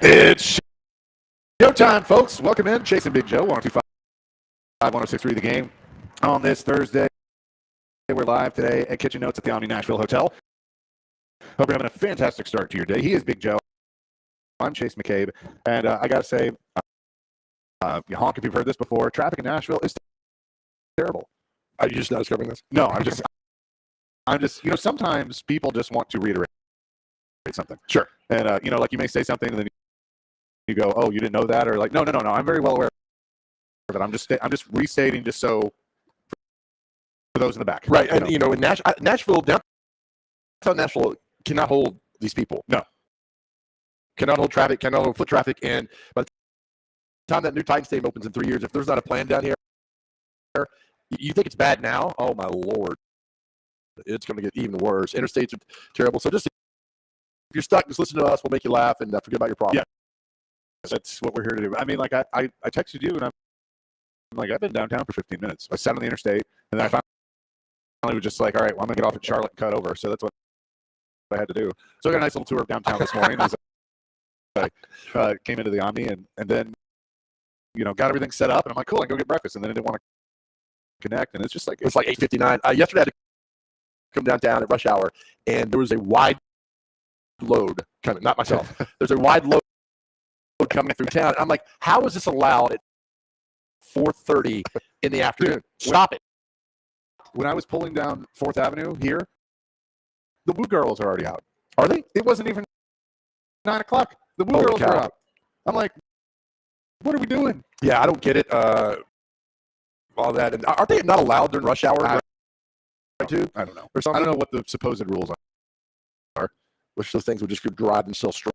It's showtime, folks. Welcome in. Chase and Big Joe, 1025, 1063 The Game. On this Thursday, we're live today at Kitchen Notes at the Omni Nashville Hotel. Hope you're having a fantastic start to your day. He is Big Joe. I'm Chase McCabe. And I got to say, honk if you've heard this before, traffic in Nashville is terrible. Are you just not discovering this? No, I'm just, sometimes people just want to reiterate something. Sure. And, like you may say something and then you go, oh, you didn't know that? Or like, no, I'm very well aware of it. I'm just restating just so for those in the back. Right. And, in Nashville, downtown Nashville cannot hold these people. No. Cannot hold traffic, cannot hold foot traffic. And by the time that new Titan Stadium opens in 3 years, if there's not a plan down here, you think it's bad now? Oh, my Lord. It's going to get even worse. Interstates are terrible. So just if you're stuck, just listen to us. We'll make you laugh and forget about your problem. Yeah. That's what we're here to do. I mean, like I texted you and I'm like, I've been downtown for 15 minutes. I sat on the interstate and then I finally was just like, all right, well, I'm going to get off at Charlotte and cut over. So that's what I had to do. So I got a nice little tour of downtown this morning. As I came into the Omni and then, got everything set up. And I'm like, cool, I can go get breakfast. And then I didn't want to connect. And it's just like, it's like 8:59. Yesterday I had to come downtown at rush hour and there was a wide load coming, not myself. There's a wide load coming through town. I'm like, how is this allowed at 4:30 in the afternoon? Stop it. When I was pulling down 4th Avenue here, the Woo Girls are already out. Are they? It wasn't even 9 o'clock. The Woo Girls are out. I'm like, what are we doing? Yeah, I don't get it. All that. And aren't they not allowed during rush hour? I don't know. Or something? I don't know what the supposed rules are. Which those things would just drive themselves straight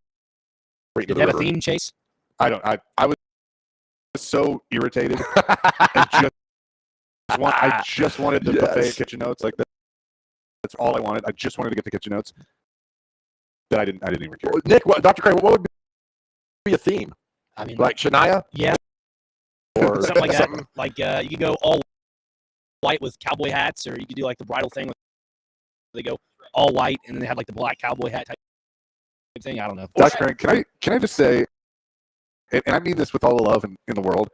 to Did the you have river. a theme, Chase? I was so irritated. I just wanted the buffet at Kitchen Notes. Like that's all I wanted. I just wanted to get the Kitchen Notes. That I didn't even care. Nick, Dr. Craig, what would be a theme? I mean, like Shania? Yeah. Or something like that. Like you could go all white with cowboy hats, or you could do like the bridal thing. They go all white, and then they have like the black cowboy hat type thing. I don't know. Dr. Craig, can I just say, and I mean this with all the love in the world,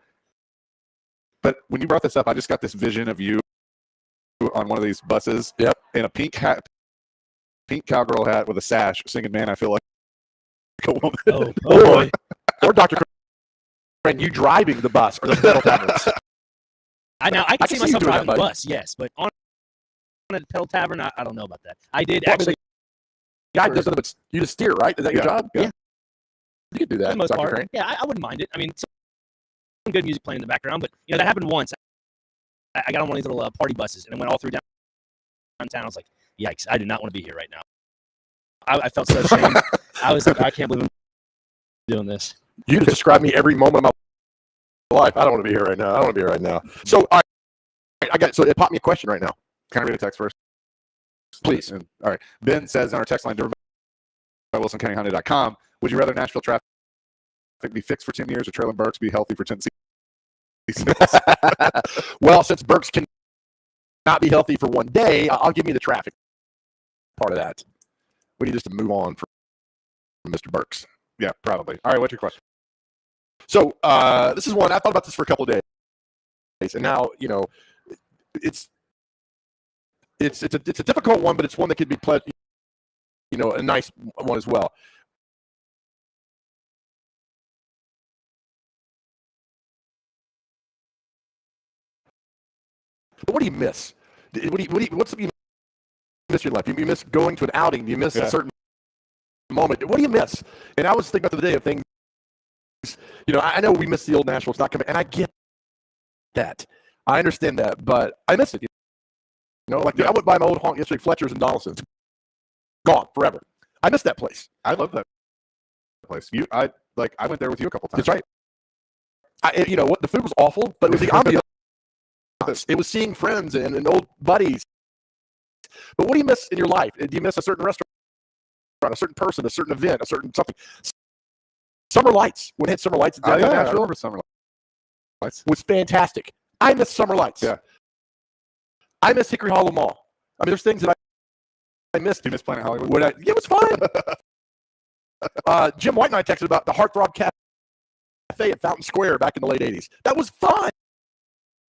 but when you brought this up, I just got this vision of you on one of these buses, in a pink cowgirl hat with a sash, singing "Man, I Feel Like a Woman." Oh boy. Or Dr. Craig, you driving the bus or the pedal taverns. I can see myself doing driving the that, bus, yes, but on a pedal tavern, I don't know about that. I did actually. The guy does it, but you just steer, right? Is that your job? Yeah. You could do that. For the most Dr. part. Crane. Yeah, I wouldn't mind it. I mean, some good music playing in the background, but that happened once. I got on one of these little party buses and it went all through downtown. I was like, yikes! I do not want to be here right now. I felt so ashamed. I was like, I can't believe I'm doing this. You just described me every moment of my life. I don't want to be here right now. I don't want to be here right now. So, all right, so it popped me a question right now. Can I read a text first? Please. All right. Ben says on our text line, driven by WilsonCountyHonda.com, would you rather Nashville traffic be fixed for 10 years or Traylon Burks be healthy for 10 seasons? Well, since Burks can not be healthy for one day, I'll give you the traffic part of that. We need just to move on from Mr. Burks. Yeah, probably. All right, what's your question? So this is one, I thought about this for a couple of days, and now, it's a difficult one, but it's one that could be a nice one as well. But what do you miss? What's something you miss in your life? You miss going to an outing? Do you miss a certain moment? What do you miss? And I was thinking about the other day of things. I know we miss the old Nashville. It's not coming, and I get that. I understand that, but I miss it. I went by my old honk yesterday, Fletcher's and Donaldson's. Gone forever. I miss that place. I love that place. I went there with you a couple times. That's right. The food was awful, but it was the ambiance. It was seeing friends and old buddies. But what do you miss in your life? Do you miss a certain restaurant, a certain person, a certain event, a certain something? Summer Lights. When it had Summer Lights in downtown Nashville, I remember Summer Lights. Was fantastic. I miss Summer Lights. Yeah. I miss Hickory Hollow Mall. I mean, there's things that I missed. Do you miss Planet Hollywood? It was fun. Jim White and I texted about the Heartthrob Cafe at Fountain Square back in the late 80s. That was fun.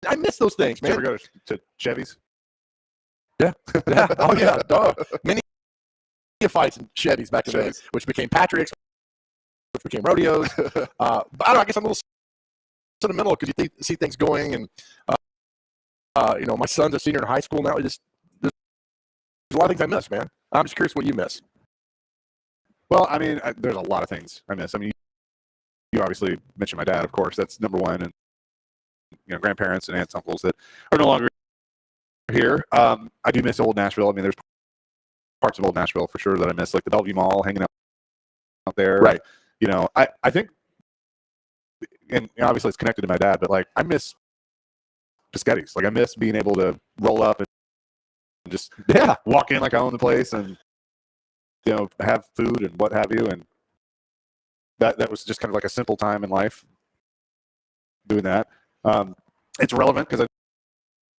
I miss those things, Did you man. ever go to Chevy's? Yeah. Oh, yeah. Duh. Many fights in Chevys back in the day, Chevys. which became Patrick's, which became rodeos. But I don't know. I guess I'm a little sentimental because you see things going. And, my son's a senior in high school now. There's a lot of things I miss, man. I'm just curious what you miss. Well, I mean, there's a lot of things I miss. I mean, you obviously mentioned my dad, of course. That's number one, and grandparents and aunts, uncles that are no longer here. I do miss old Nashville. I mean, there's parts of old Nashville for sure that I miss, like the Bellevue Mall, hanging out there. Right. I think, and obviously it's connected to my dad, but like I miss Piscotty's. Like I miss being able to roll up and just walk in like I own the place and have food and what have you. And that was just kind of like a simple time in life doing that. It's relevant because I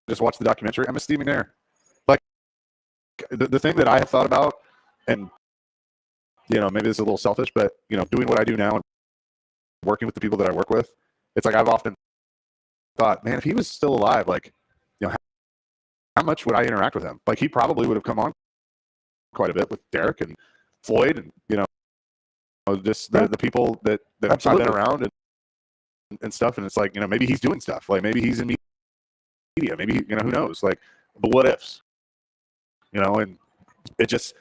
just watched the documentary. I miss Steve McNair. Like the thing that I have thought about, and maybe this is a little selfish, but doing what I do now and working with the people that I work with, it's like I've often thought, man, if he was still alive, like how much would I interact with him? Like he probably would have come on quite a bit with Derek and Floyd and just the people that I've been around and stuff. And it's like maybe he's doing stuff, like maybe he's in media, maybe who knows, like, but what ifs, and it just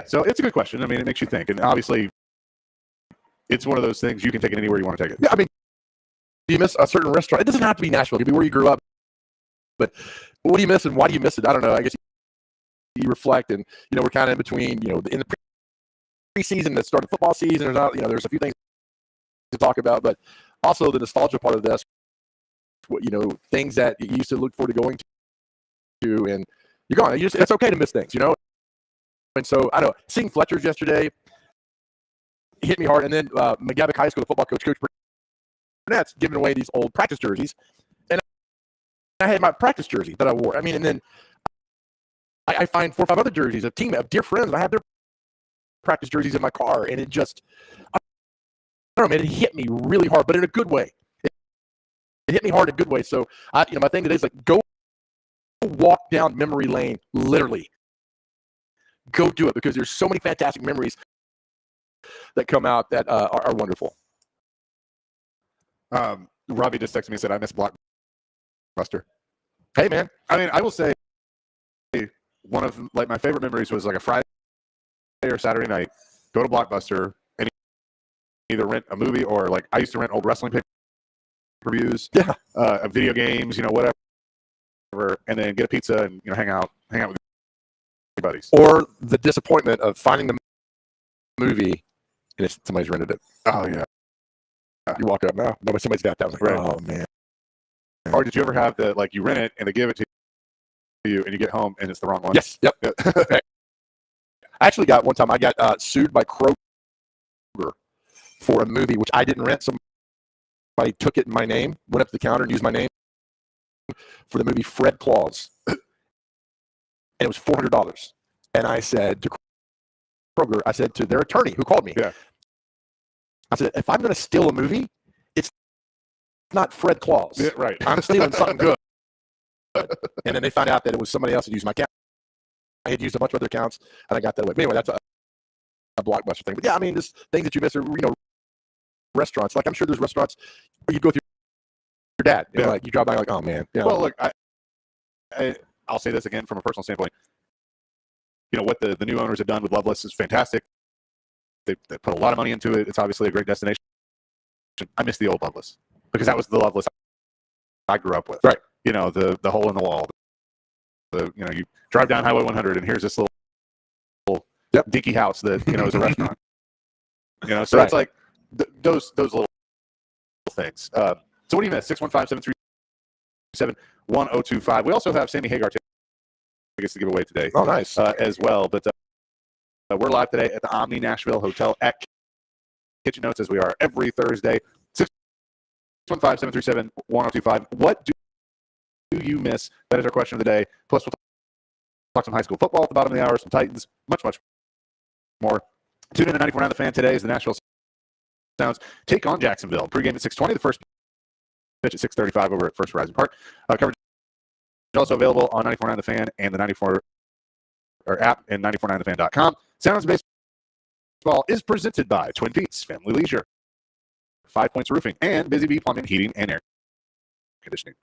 so it's a good question. I mean, it makes you think, and obviously it's one of those things you can take it anywhere you want to take it. Yeah, I mean, do you miss a certain restaurant? It doesn't have to be Nashville. It could be where you grew up. But what do you miss and why do you miss it? I don't know. I guess you reflect, and we're kind of in between. In the preseason that started football season. There's a few things to talk about, but also the nostalgia part of this. Things that you used to look forward to going to, and you're gone. It's okay to miss things, And so I don't know. Seeing Fletcher's yesterday hit me hard, and then McGavick High School football coach Burnett's giving away these old practice jerseys, and I had my practice jersey that I wore. I mean, and then I find 4 or 5 other jerseys of dear friends, and I have their practice jerseys in my car, and it just, I don't know, man, it hit me really hard, but in a good way. It hit me hard in a good way. So, my thing today is like, go walk down memory lane, literally. Go do it, because there's so many fantastic memories that come out that are wonderful. Robbie just texted me and said, I miss Blockbuster. Hey, man. I mean, I will say one of my favorite memories was like a Friday or Saturday night, go to Blockbuster and either rent a movie or like I used to rent old wrestling pay-per-views, video games, whatever, and then get a pizza and hang out with your buddies. Or the disappointment of finding the movie and somebody's rented it. Oh yeah. You walk up now, somebody's got that. Like, right. Oh man. Or did you ever have you rent it and they give it to you and you get home and it's the wrong one? Yes. Yep. I actually got one time. I got sued by Kroger for a movie which I didn't rent. Somebody took it in my name, went up to the counter and used my name for the movie Fred Claus, and it was $400. And I said to Kroger, I said to their attorney who called me, I said, if I'm going to steal a movie, it's not Fred Claus. Yeah, right. I'm stealing something good. And then they found out that it was somebody else that used my account. I had used a bunch of other accounts, and I got that away. But anyway, that's a Blockbuster thing. But yeah, I mean, just things that you miss are, restaurants. Like I'm sure there's restaurants where you go through your dad. Like you drive by, like, oh man. Well, look, I'll say this again from a personal standpoint. What the new owners have done with Loveless is fantastic. They put a lot of money into it. It's obviously a great destination. I miss the old Loveless because that was the Loveless I grew up with. Right. The hole in the wall. You drive down Highway 100 and here's this little dinky house that is a restaurant. So right. It's like those little things. So what do you miss? 615-737-1025. We also have Sammy Hagar tickets to give away today. Oh, nice. As well, but we're live today at the Omni Nashville Hotel at Kitchen Notes, as we are every Thursday. 615-737-1025. What do you miss? That is our question of the day. Plus, we'll talk some high school football at the bottom of the hour, some Titans, much more. Tune in to 94.9 The Fan today as the Nashville Sounds take on Jacksonville. Pre-game at 6:20. The first pitch at 6:35 over at First Horizon Park. Coverage is also available on 94.9 The Fan and the 94 or app and 949thefan.com. Sounds Baseball is presented by Twin Peaks Family Leisure, 5 Points Roofing, and Busy Bee Plumbing, Heating, and Air Conditioning.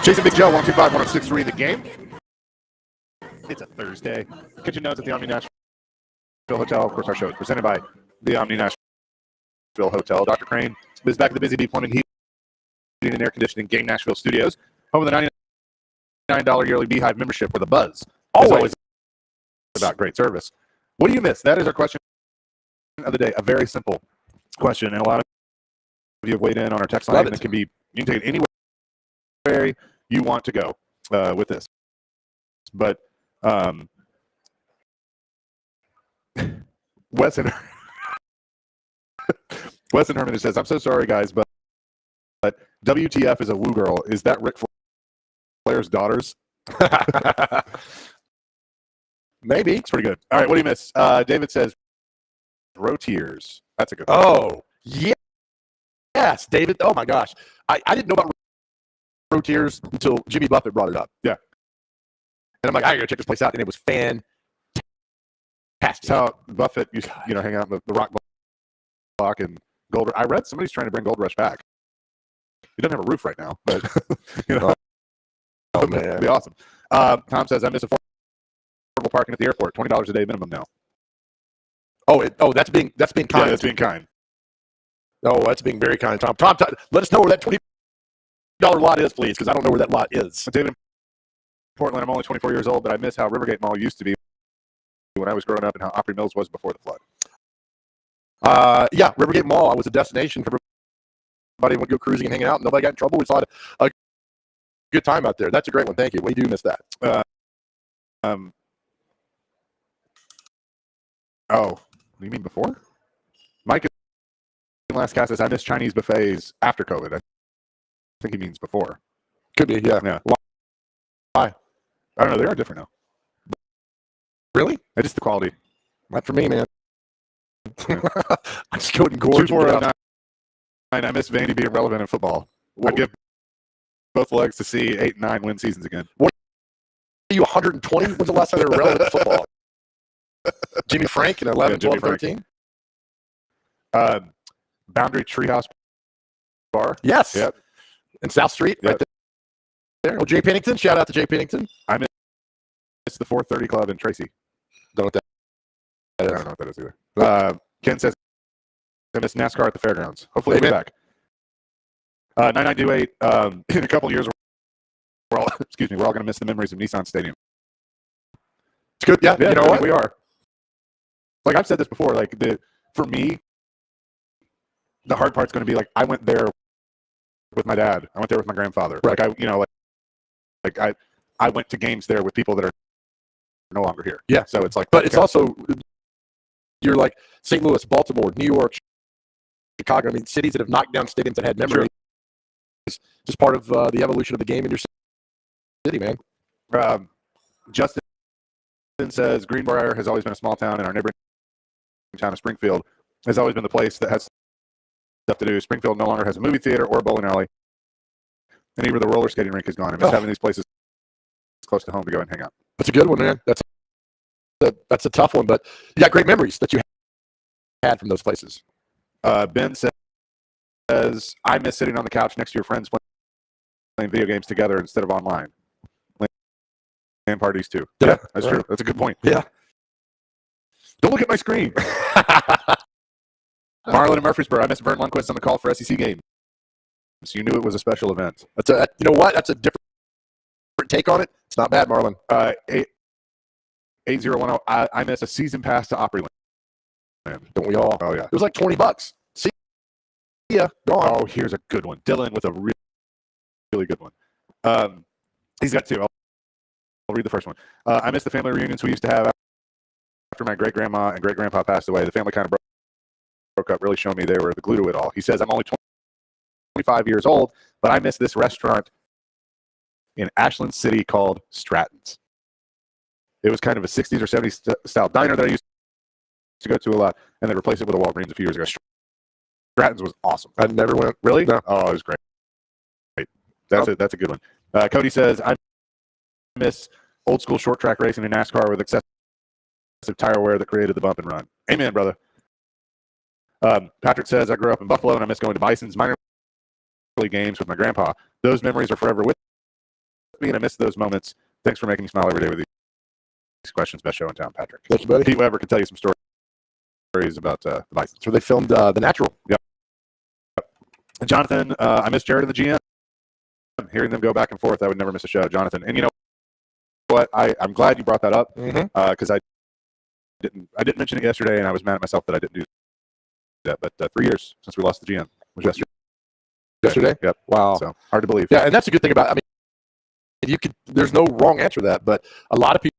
Jason Big Joe, 125-1063 The Game. It's a Thursday. Kitchen Notes at the Omni Nashville Hotel. Of course, our show is presented by the Omni Nashville Hotel. Dr. Crane is back at the Busy Bee Plumbing, Heating, and Air Conditioning Game Nashville Studios. Home of the $99 yearly Beehive membership with a buzz. Always about great service. What do you miss? That is our question of the day. A very simple question, and a lot of you have weighed in on our text line. And it can be, you can take it anywhere you want to go with this. But Wes and Herman says, I'm so sorry, guys, but WTF is a woo girl. Is that Ric Flair's daughters? Maybe. It's pretty good. All right, what do you miss? David says, Row Tears. That's a good one. Oh, yeah. Yes, David. Oh my gosh, I didn't know about Rotiers until Jimmy Buffett brought it up. Yeah. And I'm like, I gotta check this place out, and it was fantastic. That's how Buffett used to, hang out in the rock block and Gold. I read somebody's trying to bring Gold Rush back. He doesn't have a roof right now, but Oh man, it'd be awesome. Tom says I miss affordable parking at the airport. $20 a day minimum now. That's being kind. Yeah, that's being kind. Oh, that's being very kind, Tom. Tom, let us know where that $20 lot is, please, because I don't know where that lot is. David, in Portland, I'm only 24 years old, but I miss how Rivergate Mall used to be when I was growing up and how Opry Mills was before the flood. Yeah, Rivergate Mall was a destination for everybody would go cruising and hanging out. And nobody got in trouble. We saw a good time out there. That's a great one. Thank you. We do miss that. What do you mean before? Mike in last cast says I miss Chinese buffets after COVID. I think he means before. Could be, yeah. Yeah. Why? I don't know. They are different now. Really? It's just the quality. Not for me, man. I just go and gorge. 2409. I miss Vandy being relevant in football. I'd give both legs to see 8 and 9 win seasons again. What are you, 120? When's the last time they were relevant in football? Jimmy Frank in 11, 12, 13? Boundary Treehouse Bar. Yes. Yep. In South Street, Yep. right there. Well, Jay Pennington. Shout out to Jay Pennington. It's the 430 Club in Tracy. Don't know what that I is. don't know what that is either. Ken says I miss NASCAR at the fairgrounds. Hopefully they'll be back. 9928. In a couple of years, we're all going to miss the memories of Nissan Stadium. It's good. Yeah, you know what? We are. Like I've said this before. Like for me, the hard part's going to be like I went there with my dad. I went there with my grandfather. Right. Like I went to games there with people that are no longer here. Yeah. So it's like, But it's also, you're like St. Louis, Baltimore, New York, Chicago. I mean, cities that have knocked down stadiums that had memories. Sure. Just part of the evolution of the game in your city, man. Justin says Greenbrier has always been a small town, and our neighboring town of Springfield has always been the place that has stuff to do. Springfield no longer has a movie theater or a bowling alley, and even the roller skating rink is gone. I miss having these places close to home to go and hang out. That's a good one, man. That's a tough one, but you got great memories that you had from those places. Ben says, I miss sitting on the couch next to your friends playing video games together instead of online. And parties too. Yeah, that's true. That's a good point. Yeah. Don't look at my screen. Marlon in Murfreesboro. I miss Vern Lundquist on the call for SEC games. So you knew it was a special event. You know what? That's a different take on it. It's not bad, Marlon. 8010. I miss a season pass to Opryland. Don't we all? Oh yeah. It was like $20. See ya. Gone. Oh, here's a good one. Dylan with a really, really good one. He's got two. I'll read the first one. I miss the family reunions we used to have after my great grandma and great grandpa passed away. The family kind of broke up, really showed me they were the glue to it all. He says, I'm only 25 years old, but I miss this restaurant in Ashland City called Stratton's. It was kind of a 60s or 70s style diner that I used to go to a lot, and they replaced it with a Walgreens a few years ago. Stratton's was awesome. I never went. Really? No. Oh, it was great. That's a good one. Cody says, I miss old school short track racing in NASCAR with excessive tire wear that created the bump and run. Amen, brother. Patrick says, I grew up in Buffalo and I miss going to Bison's minor league games with my grandpa. Those memories are forever with me, and I miss those moments. Thanks for making me smile every day with these questions. Best show in town, Patrick. Thank you, buddy. Pete Weber can tell you some stories about the Bisons. So they filmed The Natural. Yep. Jonathan, I miss Jared and the GM. Hearing them go back and forth, I would never miss a show, Jonathan. And you know what? I'm glad you brought that up because I didn't mention it yesterday, and I was mad at myself that I didn't do that. But 3 years since we lost the GM was yesterday. Yesterday? Yep. Wow. So hard to believe. Yeah, and that's a good thing about. I mean, there's no wrong answer to that, but a lot of people.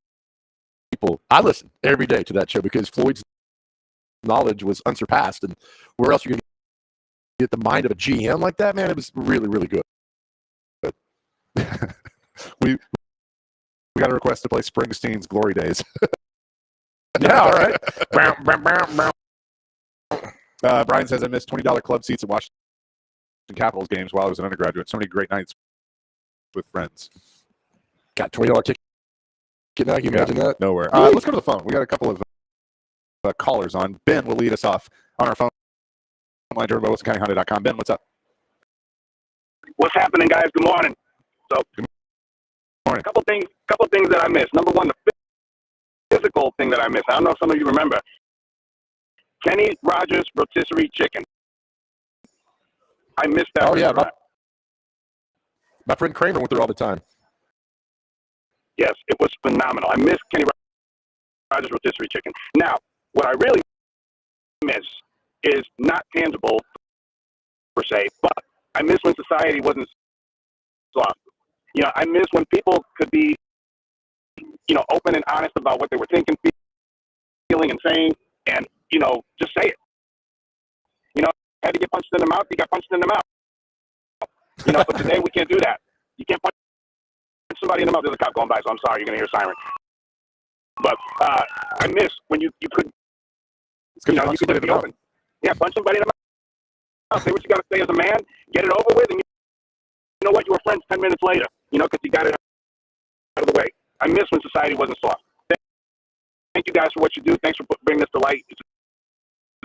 I listen every day to that show because Floyd's knowledge was unsurpassed, and where else are you going to get the mind of a GM like that? Man, it was really, really good. we got a request to play Springsteen's Glory Days. Yeah, all right. Brian says I missed $20 club seats at Washington Capitals games while I was an undergraduate. So many great nights with friends. Got $20 ticket now. Can you imagine that? Nowhere. Let's go to the phone. We got a couple of callers on. Ben will lead us off on our phone line. WilsonCountyHonda.com. Ben, what's up? What's happening, guys? Good morning. Good morning. A couple things that I missed. Number one, the physical thing that I missed. I don't know if some of you remember. Kenny Rogers rotisserie chicken. I missed that. Oh, yeah. My friend Kramer went there all the time. Yes, it was phenomenal. I miss Kenny Rogers rotisserie chicken. Now, what I really miss is not tangible per se, but I miss when society wasn't soft. You know, I miss when people could be, you know, open and honest about what they were thinking, feeling, and saying, and, you know, just say it. You know, had to get punched in the mouth, you got punched in the mouth. You know, but today we can't do that. You can't punch somebody in the mouth. There's a cop going by, so I'm sorry, you're going to hear a siren. But I miss when you could, you know, you could just be open. Yeah, punch somebody in the mouth. Say what you got to say as a man, get it over with, and you know what? You were friends 10 minutes later, you know, because you got it out of the way. I miss when society wasn't soft. Thank you guys for what you do. Thanks for bringing this to light. It's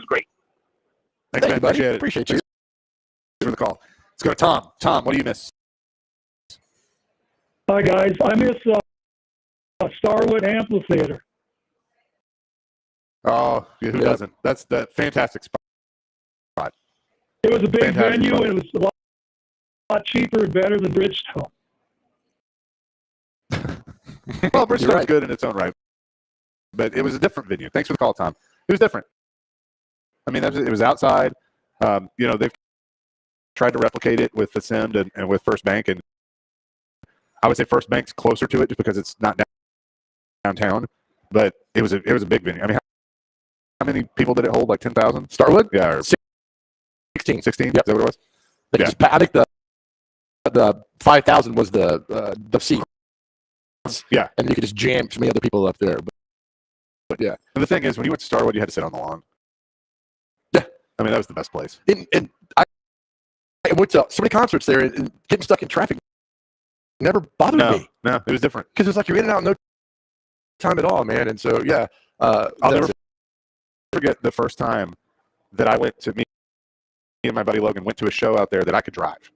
great. Thanks, man. You, buddy. Appreciate it. Appreciate you. Thanks for the call. Let's go to Tom. Tom, what do you miss? Hi, guys. I miss Starwood Amphitheater. Oh, yeah, who doesn't? That's the fantastic spot. It was a big Fantastic venue, spot. and it was a lot cheaper and better than Bridgestone. Well, Bridgestone's right. good in its own right, but it was a different venue. Thanks for the call, Tom. It was different. I mean, it was outside. You know, they've tried to replicate it with the Ascend and with First Bank, and I would say First Bank's closer to it just because it's not downtown. But it was a big venue. I mean, how many people did it hold? Like 10,000? Starwood? Yeah, or 16. 16? Yep. Is that what it was? I think the 5,000 was the seat. Yeah. And you could just jam so many other people up there. But yeah. And the thing is, when you went to Starwood, you had to sit on the lawn. Yeah. I mean, that was the best place. And I went to so many concerts there, and getting stuck in traffic never bothered me. No, it was different. Because it's like you're in and out in no time at all, man. And so, yeah. I'll never forget the first time that I went to me and my buddy Logan went to a show out there that I could drive.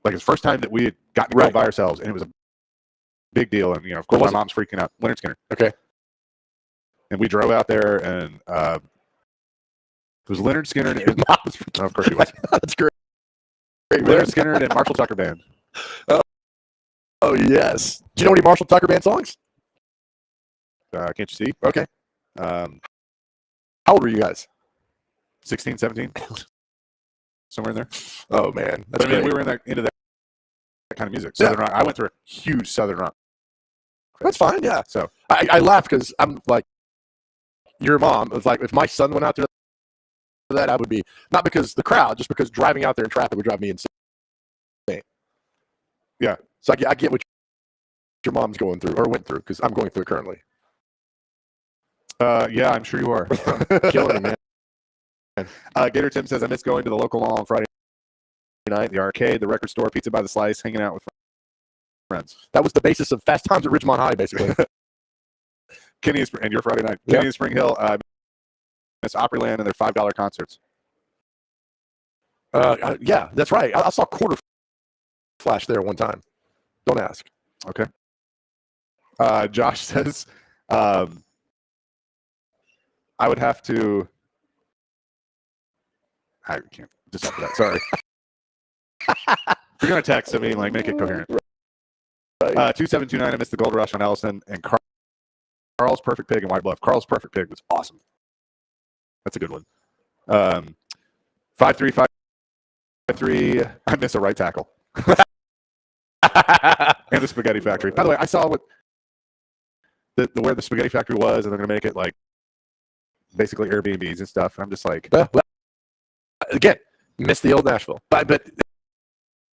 Like, it's the first time that we had gotten to go by ourselves, and it was a big deal. And, you know, of course, my mom's freaking out. Leonard Skinner. Okay. And we drove out there, and it was Leonard Skinner. And Your mom was freaking of course he was. That's great. Leonard Skinner and Marshall Tucker Band. Oh, yes. Do you know any Marshall Tucker Band songs? Can't you see? Okay. How old were you guys? 16, 17? Somewhere in there. Oh, man. That's But, I mean, great. we were into that kind of music. Southern rock. I went through a huge Southern rock. That's fine, yeah. So I laugh because I'm like, your mom. It's like, if my son went out there for that, I would be, not because the crowd, just because driving out there in traffic would drive me insane. Yeah. So I get what your mom's going through, or went through, because I'm going through it currently. yeah, I'm sure you are. Killing me, man. Gator Tim says, I miss going to the local mall on Friday night, the arcade, the record store, pizza by the slice, hanging out with friends. That was the basis of Fast Times at Ridgemont High, basically. Kenny and your Friday night. Yeah. Kenny and Spring Hill, miss Opryland and their $5 concerts. Yeah, that's right. I saw Quarter Flash there one time. Don't ask. Okay. Josh says, I would have to. I can't just after that. Sorry. If you're gonna text, I mean, like, make it coherent. 2729. I missed the Gold Rush on Ellison and Carl's Perfect Pig in White Bluff. Carl's Perfect Pig was awesome. That's a good one. 5353. I miss a right tackle. And the Spaghetti Factory. By the way, I saw what where the Spaghetti Factory was, and they're gonna make it like basically Airbnbs and stuff. I'm just like, Again, miss the old Nashville. but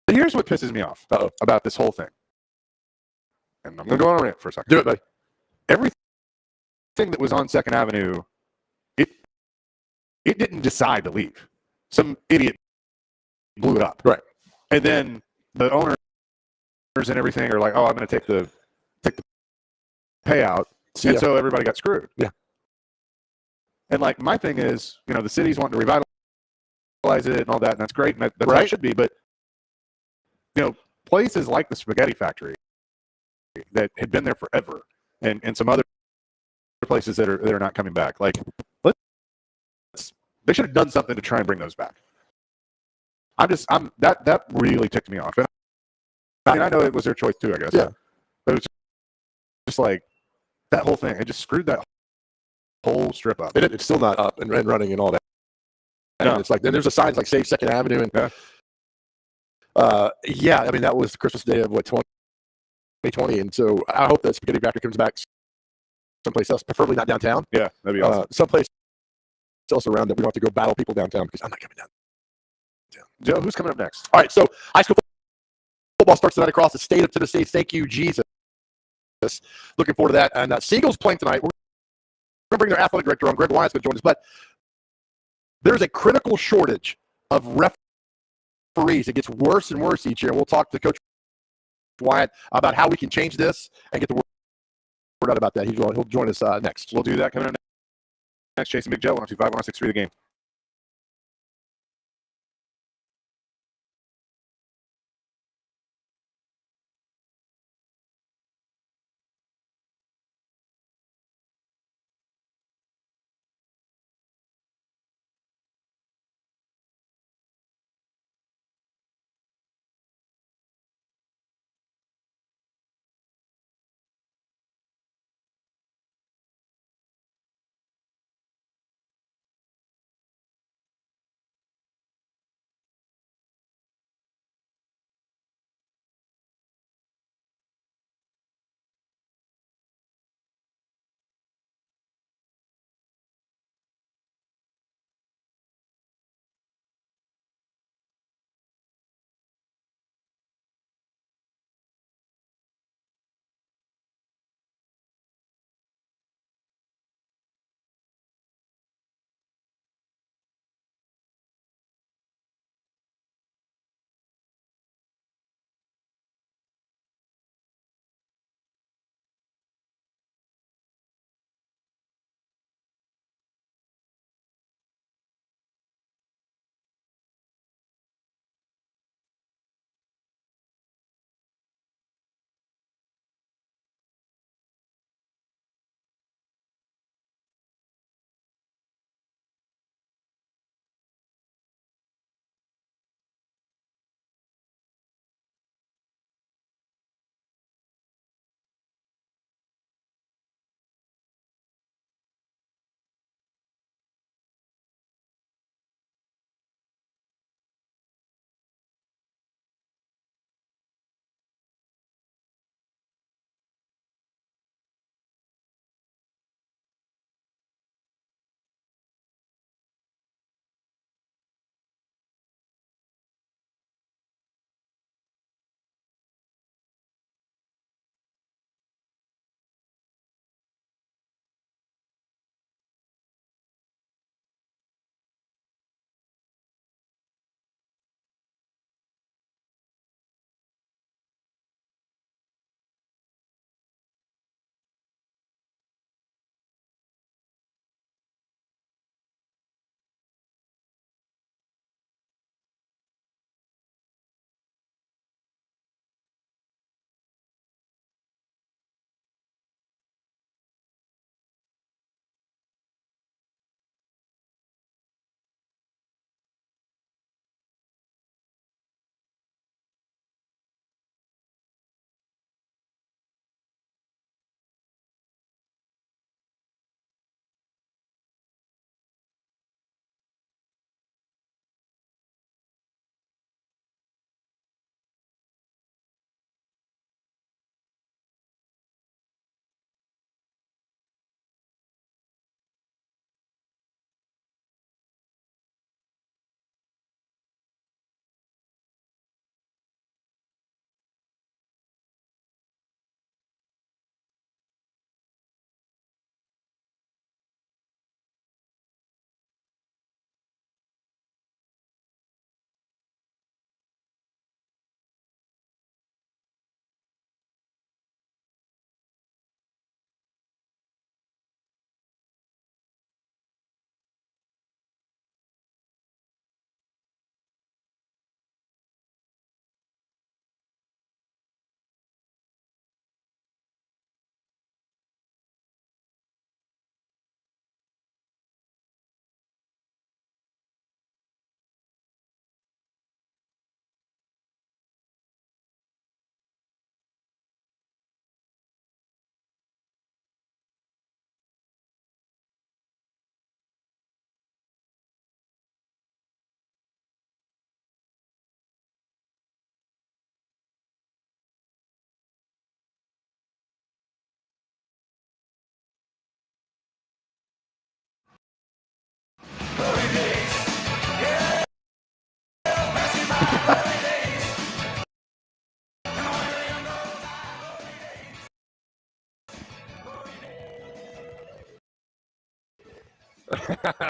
here's what pisses me off about this whole thing. And I'm gonna go on a rant for a second. Do it, buddy. Everything that was on Second Avenue, it didn't decide to leave. Some idiot blew it up. Right. And then the owners and everything are like, oh, I'm going to take the payout. See And ya. so everybody got screwed. Yeah. And like my thing is, you know, the city's wanting to revitalize it and all that, and that's great, and that's how Right. it should be. But you know, places like the Spaghetti Factory that had been there forever, and some other places that are not coming back, like they should have done something to try and bring those back. That really ticked me off. And I mean, I know it was their choice too, I guess. Yeah. But it was just like that whole thing. It just screwed that whole strip up. It's still not up and running and all that. No. And it's like, then there's a signs like Save Second Avenue. And yeah, I mean, that was Christmas Day of what, 2020. And so I hope that Spaghetti Factory comes back someplace else, preferably not downtown. Yeah, that'd be awesome. Someplace else around that we don't have to go battle people downtown, because I'm not coming down. Joe, who's coming up next? All right, so high school football starts tonight across the state of Tennessee. Thank you, Jesus. Looking forward to that. And Seagulls playing tonight. We're going to bring their athletic director on. Greg Wyatt's going to join us. But there's a critical shortage of referees. It gets worse and worse each year. We'll talk to Coach Wyatt about how we can change this and get the word out about that. He'll join us next. We'll do that coming up next. Chasing Big Joe, 125, 106.3 The Game.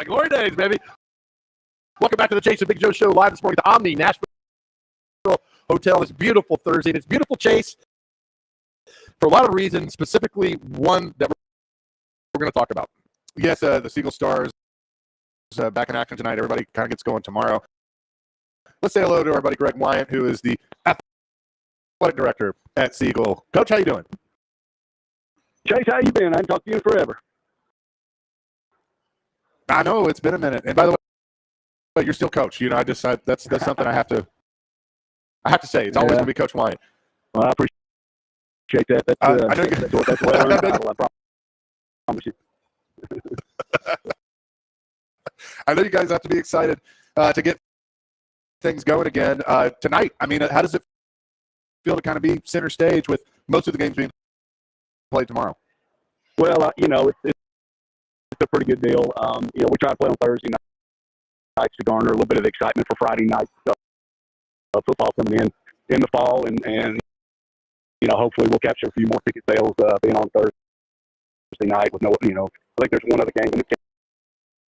Glory days, baby. Welcome back to the Chase and Big Joe Show live this morning at the Omni Nashville Hotel. This beautiful Thursday. It's beautiful, Chase, for a lot of reasons, specifically one that we're going to talk about. Yes, the Seagull Stars back in action tonight. Everybody kind of gets going tomorrow. Let's say hello to our buddy Greg Wyant, who is the athletic director at Seagull. Coach, how you doing? Chase, how you been? I haven't talked to you in forever. I know it's been a minute, and by the way, you're still coach. You know, that's something I have to say. It's always going to be Coach Wyant. Well, I appreciate that. That's, I know you- that's well earned title, I promise you. I know you guys have to be excited to get things going again tonight. I mean, how does it feel to kind of be center stage with most of the games being played tomorrow? Well, it's a pretty good deal. We try to play on Thursday nights to garner a little bit of excitement for Friday night football coming in the fall, and hopefully we'll capture a few more ticket sales being on Thursday night with no, I think there's one other game in the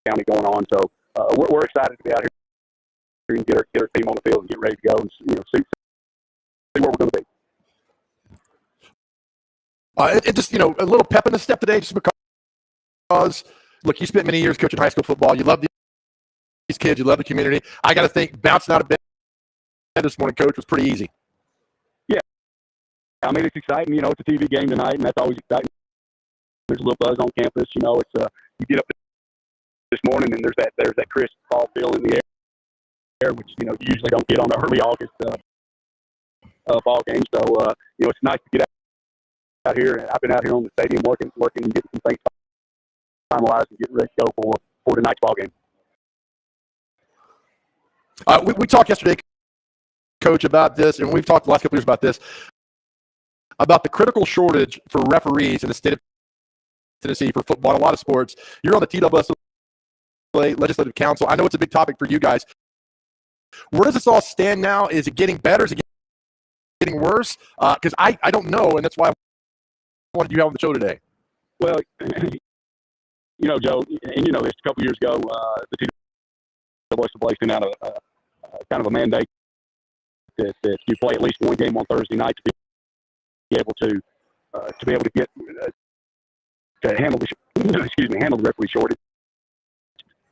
county going on, so we're excited to be out here and get our team on the field and get ready to go and see where we're going to be. It just, a little pep in the step today just because, look, you spent many years coaching high school football. You love these kids. You love the community. I got to think bouncing out of bed this morning, Coach, was pretty easy. Yeah. I mean, it's exciting. It's a TV game tonight, and that's always exciting. There's a little buzz on campus. It's you get up this morning, and there's that crisp fall feel in the air, which, you usually don't get on the early August ball game. So, it's nice to get out here. I've been out here on the stadium working and getting some things finalized and getting ready to go for tonight's ball game. We talked yesterday, Coach, about this, and we've talked the last couple years about this, about the critical shortage for referees in the state of Tennessee for football and a lot of sports. You're on the TWSA Legislative Council. I know it's a big topic for you guys. Where does this all stand now? Is it getting better? Is it getting worse? Because I don't know, and that's why I wanted you on the show today. Well, Joe, and this a couple years ago, the TWSA sent out a kind of a mandate that you play at least one game on Thursday night to be able to get to handle the referee shortage,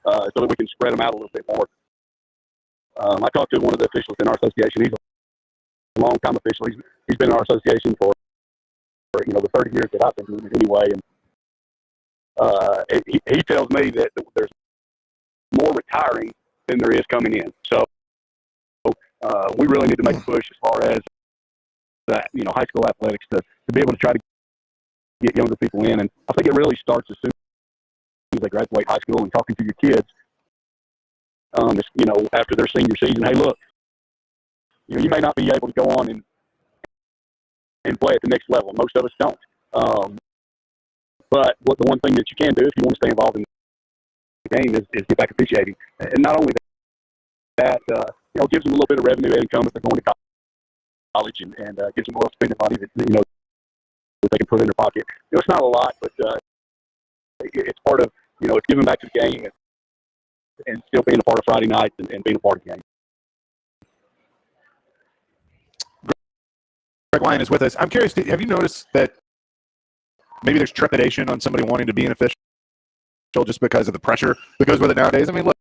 so that we can spread them out a little bit more. I talked to one of the officials in our association. He's a long-time official. He's been in our association for the 30 years that I've been doing it anyway, and he tells me that there's more retiring than there is coming in. So we really need to make a push as far as that, high school athletics to be able to try to get younger people in. And I think it really starts as soon as they graduate high school and talking to your kids, after their senior season. Hey, look, you may not be able to go on and play at the next level. Most of us don't. But the one thing that you can do if you want to stay involved in the game is get back officiating. And not only that, gives them a little bit of revenue income if they're going to college, and gives them a little spending money that that they can put in their pocket. It's not a lot, but it's part of it's giving back to the game and still being a part of Friday night and being a part of the game. Greg Wyant is with us. I'm curious, have you noticed that maybe there's trepidation on somebody wanting to be an official just because of the pressure that goes with it nowadays? I mean, look,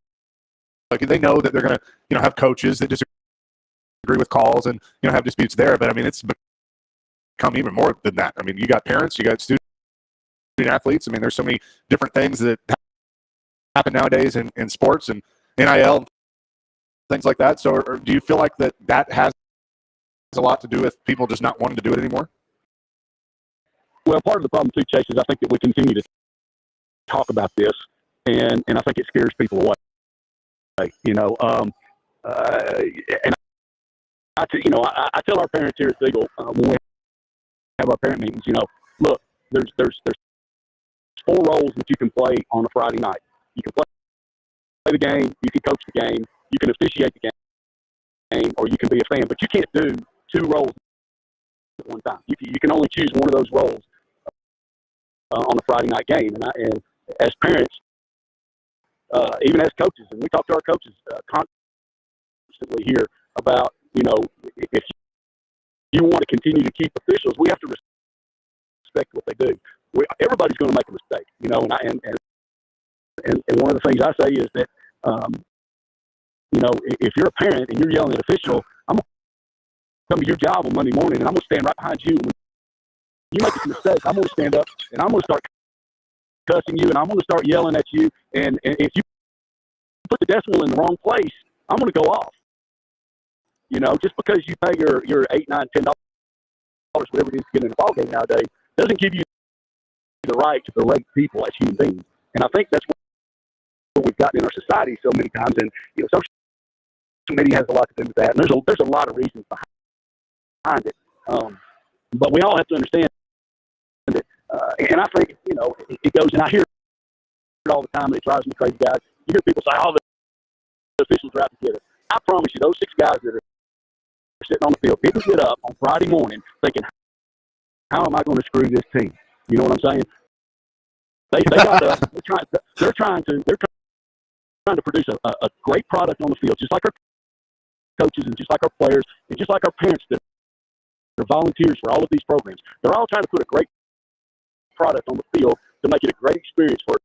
they know that they're going to, have coaches that disagree with calls and, have disputes there. But, I mean, it's become even more than that. I mean, you got parents, you got student athletes. I mean, there's so many different things that happen nowadays in sports and NIL, things like that. So do you feel like that has a lot to do with people just not wanting to do it anymore? Well, part of the problem, too, Chase, is I think that we continue to talk about this, and I think it scares people away. And I tell our parents here at Seagull when we have our parent meetings, look, there's 4 roles that you can play on a Friday night. You can play the game, you can coach the game, you can officiate the game, or you can be a fan, but you can't do 2 roles at one time. You can only choose one of those roles on a Friday night game. And as parents, even as coaches, and we talk to our coaches constantly here about, if you want to continue to keep officials, we have to respect what they do. Everybody's going to make a mistake, and one of the things I say is that, if you're a parent and you're yelling at an official, I'm going to come to your job on Monday morning and I'm going to stand right behind you. When you make a mistake, I'm going to stand up and I'm going to start cussing you and I'm going to start yelling at you. And if you put the decimal in the wrong place, I'm going to go off. Just because you pay your $8, $9, $10, whatever it is to get in a ball game nowadays, doesn't give you the right to berate people as human beings. And I think that's what we've gotten in our society so many times. And social media has a lot to do with that. And there's a lot of reasons behind it. But we all have to understand that. And I think it goes. And I hear it all the time, and it drives me crazy, guys. You hear people say, "Oh, the officials are out to get us." I promise you, those 6 guys that are sitting on the field didn't get up on Friday morning thinking, "How am I going to screw this team?" You know what I'm saying? They got up. They're trying to produce a great product on the field, just like our coaches and just like our players and just like our parents that are volunteers for all of these programs. They're all trying to put a great product on the field to make it a great experience for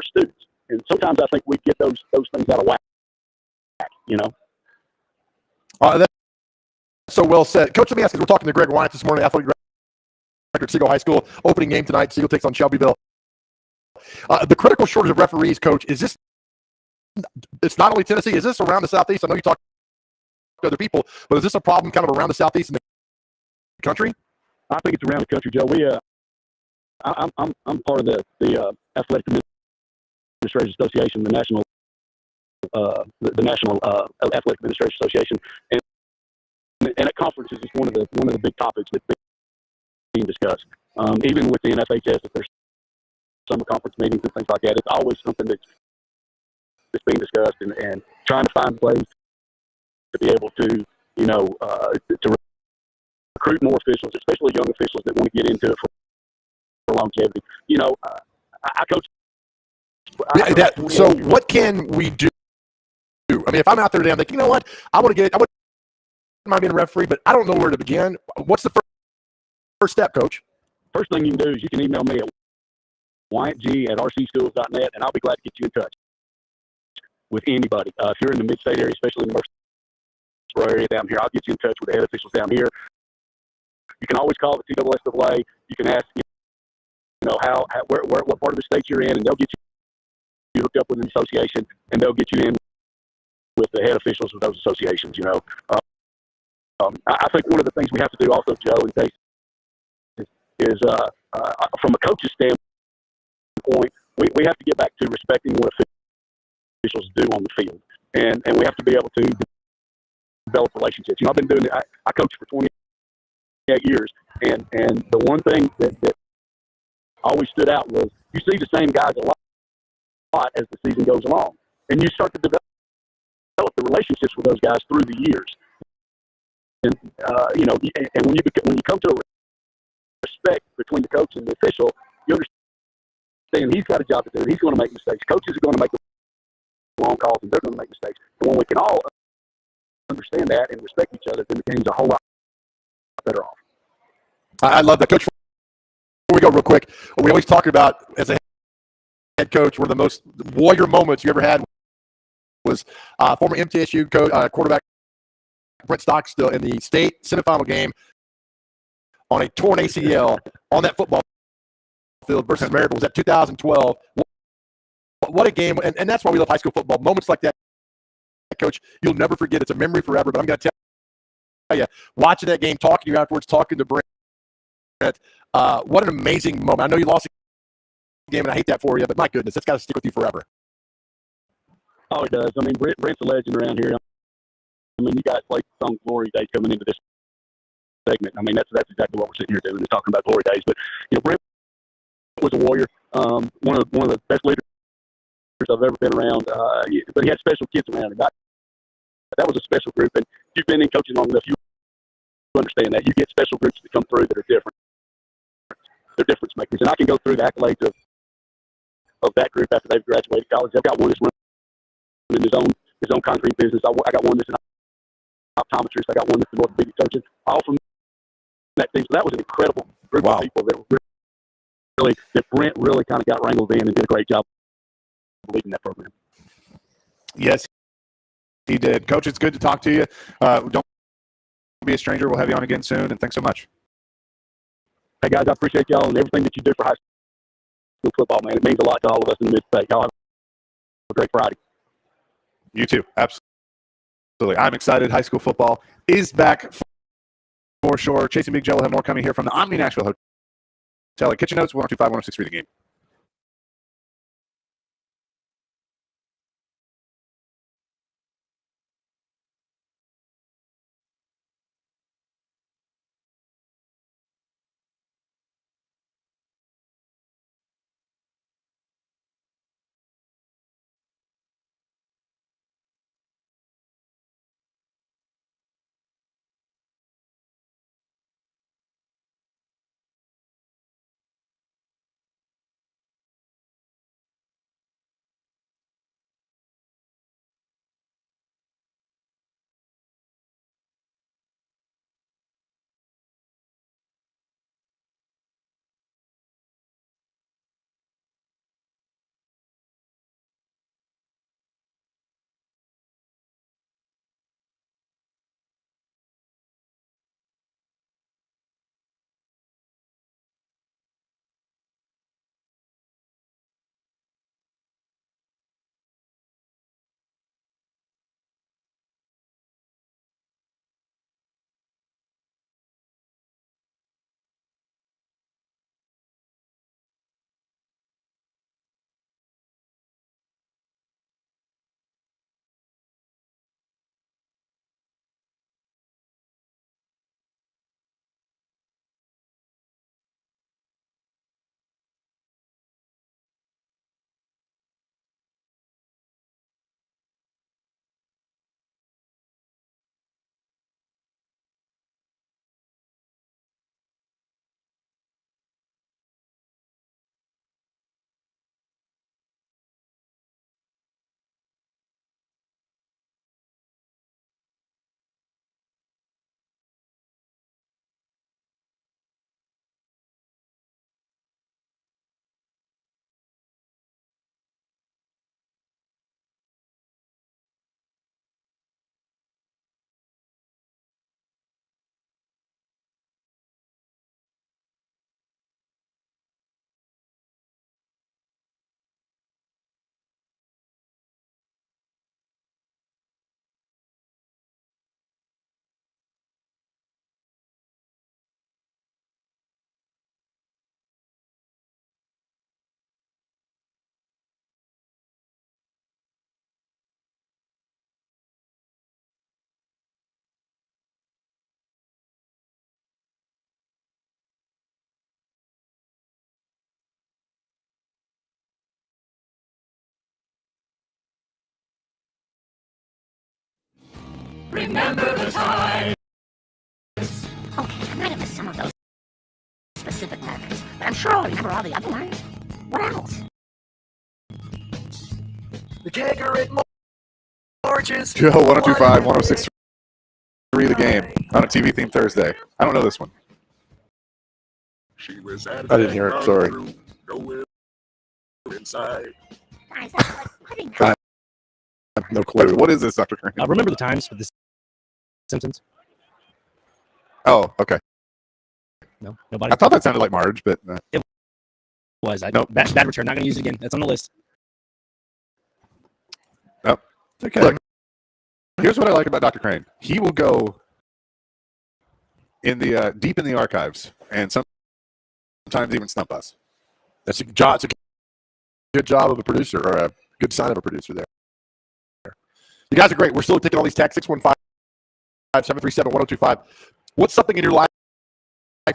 students. And sometimes I think we get those things out of whack. That's so well said. Coach, let me ask you, we're talking to Greg Wyatt this morning, athletic director at Siegel High School. Opening game tonight, Siegel takes on Shelbyville. The critical shortage of referees, Coach, is this, it's not only Tennessee, is this around the Southeast? I know you talk to other people, but is this a problem kind of around the Southeast in the country? I think it's around the country, Joe. I'm part of the Athletic Administrators Association, the National Athletic Administrators Association, and at conferences is one of the big topics that's being discussed. Even with the NFHS, if there's summer conference meetings and things like that, it's always something that's being discussed and trying to find ways to be able to to recruit more officials, especially young officials that want to get into it for longevity. I coach. So what can we do? I mean, if I'm out there today, I'm like, you know what? I wouldn't mind being a referee, but I don't know where to begin. What's the first step, Coach? First thing you can do is you can email me at wyattg@rcschools.net, and I'll be glad to get you in touch with anybody. If you're in the mid-state area, especially in the Murfreesboro area down here, I'll get you in touch with the head officials down here. You can always call the TSSAA. You can ask, what part of the state you're in, and they'll get you hooked up with an association, and they'll get you in with the head officials of those associations. I think one of the things we have to do also, Joe and Jason, is from a coach's standpoint, we have to get back to respecting what officials do on the field, and we have to be able to develop relationships. I've been doing it. I coached for 28 years, and the one thing that always stood out was you see the same guys a lot as the season goes along, and you start to develop the relationships with those guys through the years. And and when you come to a respect between the coach and the official, you understand he's got a job to do. He's going to make mistakes. Coaches are going to make the wrong calls, and they're going to make mistakes. And when we can all understand that and respect each other, then the game's a whole lot better off. I love that, Coach. Before we go real quick, we always talk about, as a head coach, one of the most warrior moments you ever had was former MTSU quarterback Brent Stockstill in the state semifinal game on a torn ACL on that football field versus Maryville. Was that 2012? What a game. And that's why we love high school football. Moments like that, Coach, you'll never forget. It's a memory forever. But I'm going to tell you, watching that game, talking to you afterwards, talking to Brent, what an amazing moment. I know you lost the game, and I hate that for you, but my goodness, that's got to stick with you forever. Oh, it does. I mean, Brent's a legend around here. I mean, you guys played the song Glory Days coming into this segment. I mean, that's exactly what we're sitting here doing, is talking about Glory Days. But, Brent was a warrior, one of the best leaders I've ever been around. But he had special kids around him. That was a special group. And if you've been in coaching long enough, you understand that. You get special groups that come through that are different. They're difference makers. And I can go through the accolades of of that group after they've graduated college. They've got one that's running his own concrete business. I got one that's an optometrist. I got one that's an orthopedic surgeon. All from that team. So that was an incredible group of people that Brent really kind of got wrangled in and did a great job leading that program. Yes, he did. Coach, it's good to talk to you. Don't be a stranger. We'll have you on again soon, and thanks so much. Hey, guys, I appreciate y'all and everything that you do for high school football, man. It means a lot to all of us in the Mid-State. Y'all have a great Friday. You too. Absolutely. I'm excited. High school football is back for sure. Chasing Big Joe will have more coming here from the Omni Nashville Hotel at Kitchen Notes, 102.5, 106.3 The Game. Remember the time. Okay, I might have missed some of those specific markers, but I'm sure I'll remember all the other ones. What else? The Kegger at Marches. Joe, 102.5, 106.3 The Game on a TV themed Thursday. I don't know this one. She was I didn't hear it. Sorry. Guys, what in No clue. What is this, Dr. Crane? Remember the times with the Simpsons? Oh, okay. No, nobody. I thought that sounded like Marge, but Was I? Nope. Bad return. Not going to use it again. That's on the list. okay. Look, here's what I like about Dr. Crane. He will go in the deep in the archives and sometimes even stump us. That's a job. It's a good job of a producer, or a good sign of a producer there. You guys are great. We're still taking all these texts, 615-737-1025. What's something in your life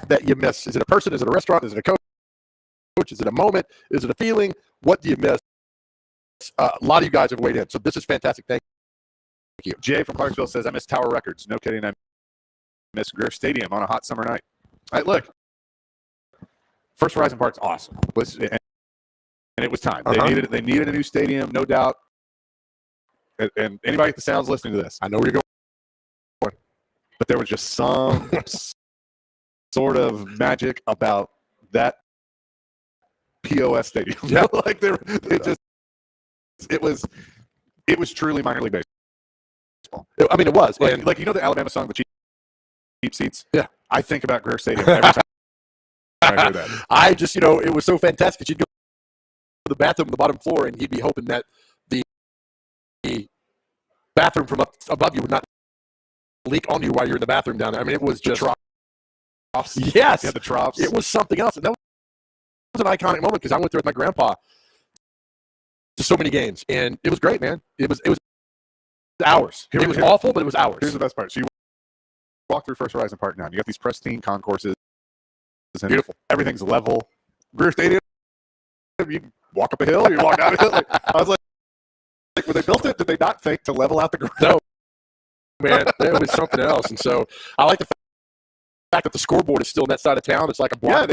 that you miss? Is it a person? Is it a restaurant? Is it a coach? Is it a moment? Is it a feeling? What do you miss? A lot of you guys have weighed in, so this is fantastic. Thank you. Jay from Clarksville says, I miss Tower Records. No kidding. I miss Greer Stadium on a hot summer night. All right, look. First Horizon Park's awesome. And and it was time. Uh-huh. They needed a new stadium, no doubt. And anybody at the Sounds listening to this, I know where you're going. but there was just some sort of magic about that POS stadium. Yeah. Like it was truly minor league baseball. I mean, it was. Like, And you know the Alabama song, the cheap seats? Yeah. I think about Greer Stadium every time I hear that. I just, it was so fantastic. You'd go to the bathroom on the bottom floor, and you'd be hoping that the bathroom from up above you would not leak on you while you're in the bathroom down there. I mean, it was just Troughs. yes, Yeah, the troughs. it was something else, and that was an iconic moment because I went there with my grandpa to so many games, and it was great, man. It was hours. It was awful, but it was hours. Here's the best part. So you walk through First Horizon Park now. You got these pristine concourses. And Beautiful. Everything's level. Greer Stadium. You walk up a hill. You walk down a hill. Like, I was like, when they built it, did they not think to level out the ground? No, man, it was something else. And so I like the fact that the scoreboard is still on that side of town. It's like a block.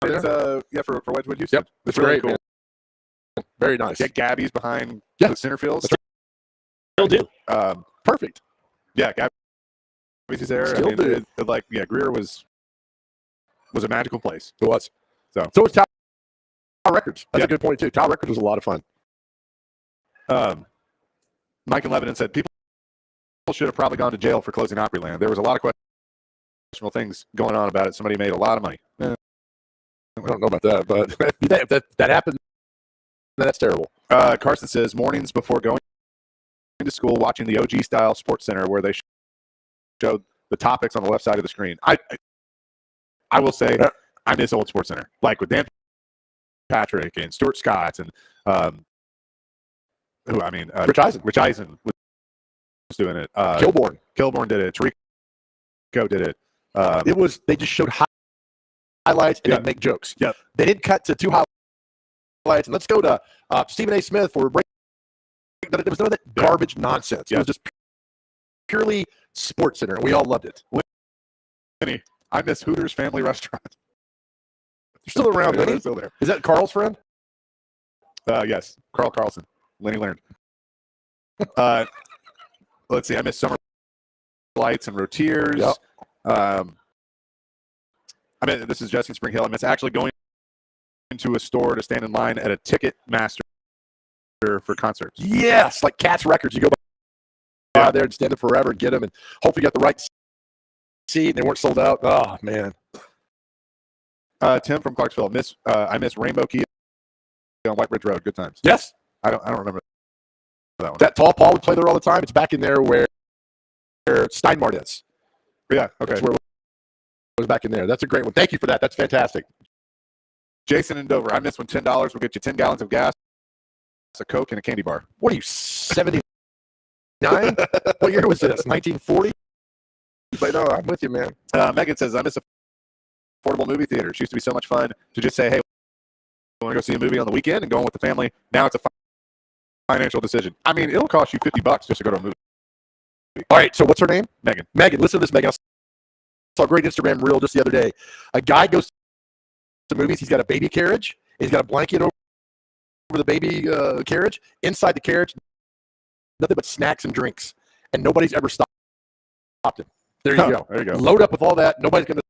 Yeah, for Wedgwood Houston. Yep, It's really great, cool. man. Very nice. Get Gabby's behind Yeah. the center field. Still do. Perfect. Yeah, Gabby's is there. Still do. Greer was a magical place. It was. So was Tower Records. That's Yeah. a good point, too. Tower Records was a lot of fun. Mike and Lebanon said people should have probably gone to jail for closing Opryland. There was a lot of questionable things going on about it. Somebody made a lot of money. I don't know about that, but if that happened, that's terrible. Carson says mornings before going to school, watching the OG style Sports Center where they showed the topics on the left side of the screen. I will say I miss old Sports Center, like with Dan Patrick and Stuart Scott and Rich Eisen was doing it. Kilborn did it. Tarico did it. It was. They just showed highlights and then make jokes. Yep. They didn't cut to two highlights and let's go to Stephen A. Smith for break. There was none of that garbage nonsense. Yeah. It was just purely Sports Center. We all loved it. Lenny, I miss Hooters Family Restaurant. They're still around. Yeah, Lenny? they're still there. Is that Carl's friend? Yes, Carl Carlson. Lenny learned. Let's see. I miss Summer Lights and Rotiers. Yep. I mean, this is Jesse Spring Hill. I miss actually going into a store to stand in line at a Ticketmaster for concerts. Yes, like Cats Records. You go by there and stand there forever and get them, and hopefully you got the right seat and they weren't sold out. Oh man. Tim from Clarksville. I miss Rainbow Key on White Bridge Road. Good times. Yes. I don't remember that one. That Tall Paul would play there all the time. It's back in there where Steinmart is. Yeah. Okay. That's where it was back in there. That's a great one. Thank you for that. That's fantastic. Jason in Dover. I miss when $10 will get you 10 gallons of gas, a Coke, and a candy bar. What are you, 79? What year was this? 1940? But no, I'm with you, man. Megan says, I miss affordable movie theaters. Used to be so much fun to just say, hey, want to go see a movie on the weekend and go on with the family. Now it's a financial decision. I mean, it'll cost you $50 just to go to a movie. All right, so what's her name? Megan. Megan, listen to this, Megan. I saw a great Instagram reel just the other day. A guy goes to movies. He's got a baby carriage. He's got a blanket over the baby carriage. Inside the carriage, nothing but snacks and drinks. And nobody's ever stopped him. There you go. There you go. Load up with all that. Nobody's going to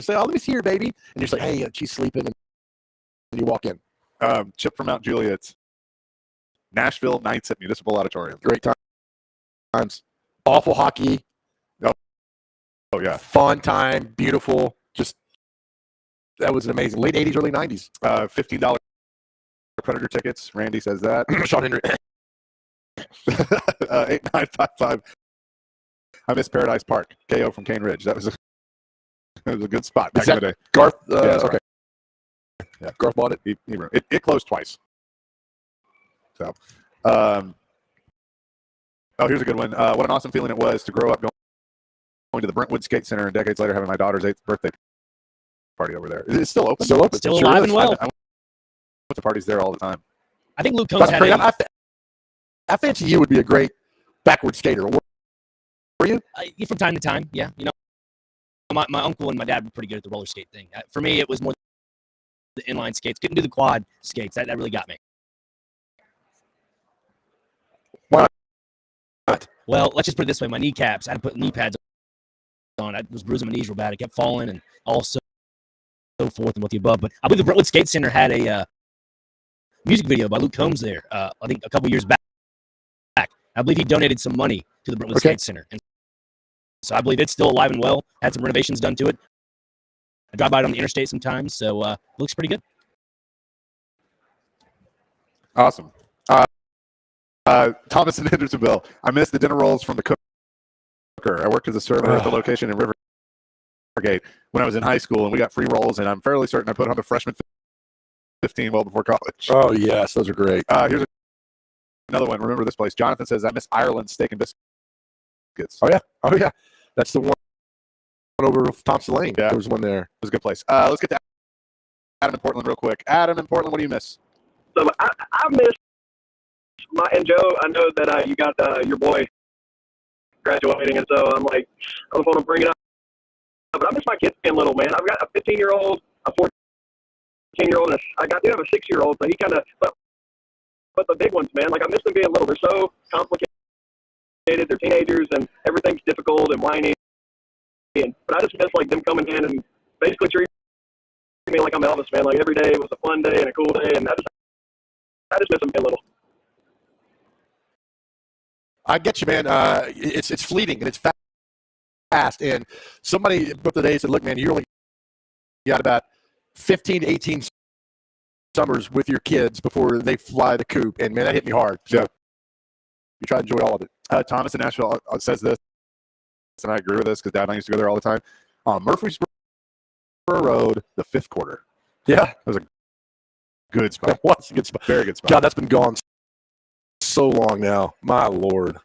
say, oh, let me see your baby. And you're just like, hey, she's sleeping. And you walk in. Chip from Mount Juliet. Nashville Nights at Municipal Auditorium. Great times. Awful hockey. Oh, yeah. Fun time. Beautiful. Just, that was amazing. Late 80s, early 90s. $15 Predator tickets. Randy says that. Sean Henry. 8955. I miss Paradise Park. KO from Cane Ridge. That was a good spot back in the day. Garth? that's okay. Yeah, Garth bought it. It closed twice. So, here's a good one. What an awesome feeling it was to grow up going to the Brentwood Skate Center and decades later having my daughter's 8th birthday party over there. It's still open. Still open. Still alive and well. I went to parties there all the time. I think Luke Combs That's had great. a, I fancy you would be a great backward skater. Were you? from time to time, yeah. You know, my uncle and my dad were pretty good at the roller skate thing. For me, it was more the inline skates, couldn't do the quad skates. That really got me. Why not? Well, let's just put it this way: my kneecaps, I had to put knee pads on. I was bruising my knees real bad. I kept falling and also so forth and with the above. But I believe the Brentwood Skate Center had a music video by Luke Combs there. I think a couple years back. I believe he donated some money to the Brentwood Skate Center, and so I believe it's still alive and well. Had some renovations done to it. I drive by it on the interstate sometimes, so it looks pretty good. Awesome. Thomas in Hendersonville. I missed the dinner rolls from the cooker. I worked as a server at the location in Rivergate when I was in high school, and we got free rolls, and I'm fairly certain I put on the freshman 15 well before college. Oh, yes. Those are great. Here's another one. Remember this place. Jonathan says, I miss Ireland's steak and biscuits. Oh, yeah. That's the one over Thompson Lane. Yeah. There was one there. It was a good place. Let's get to Adam in Portland real quick. Adam in Portland, what do you miss? So I miss and Joe. I know that you got your boy graduating, and so I'm like, I don't want to bring it up, but I miss my kids being little, man. I've got a 15-year-old, a 14-year-old, and I do have a 6-year-old, so he kind of, but the big ones, man, like I miss them being little. They're so complicated. They're teenagers, and everything's difficult and whiny. But I just miss like them coming in and basically treating me like I'm Elvis, man. Like every day was a fun day and a cool day, and I just miss them being little. I get you, man. It's fleeting and it's fast. And somebody put the day said, "Look, man, you only got about 15 to 18 summers with your kids before they fly the coop." And man, that hit me hard. So you try to enjoy all of it. Thomas in Nashville says this, and I agree with this because Dad and I used to go there all the time. Murfreesboro Road, the fifth quarter. Yeah, that was a good spot. That was a good spot. Very good spot. God, that's been gone so long now. My Lord.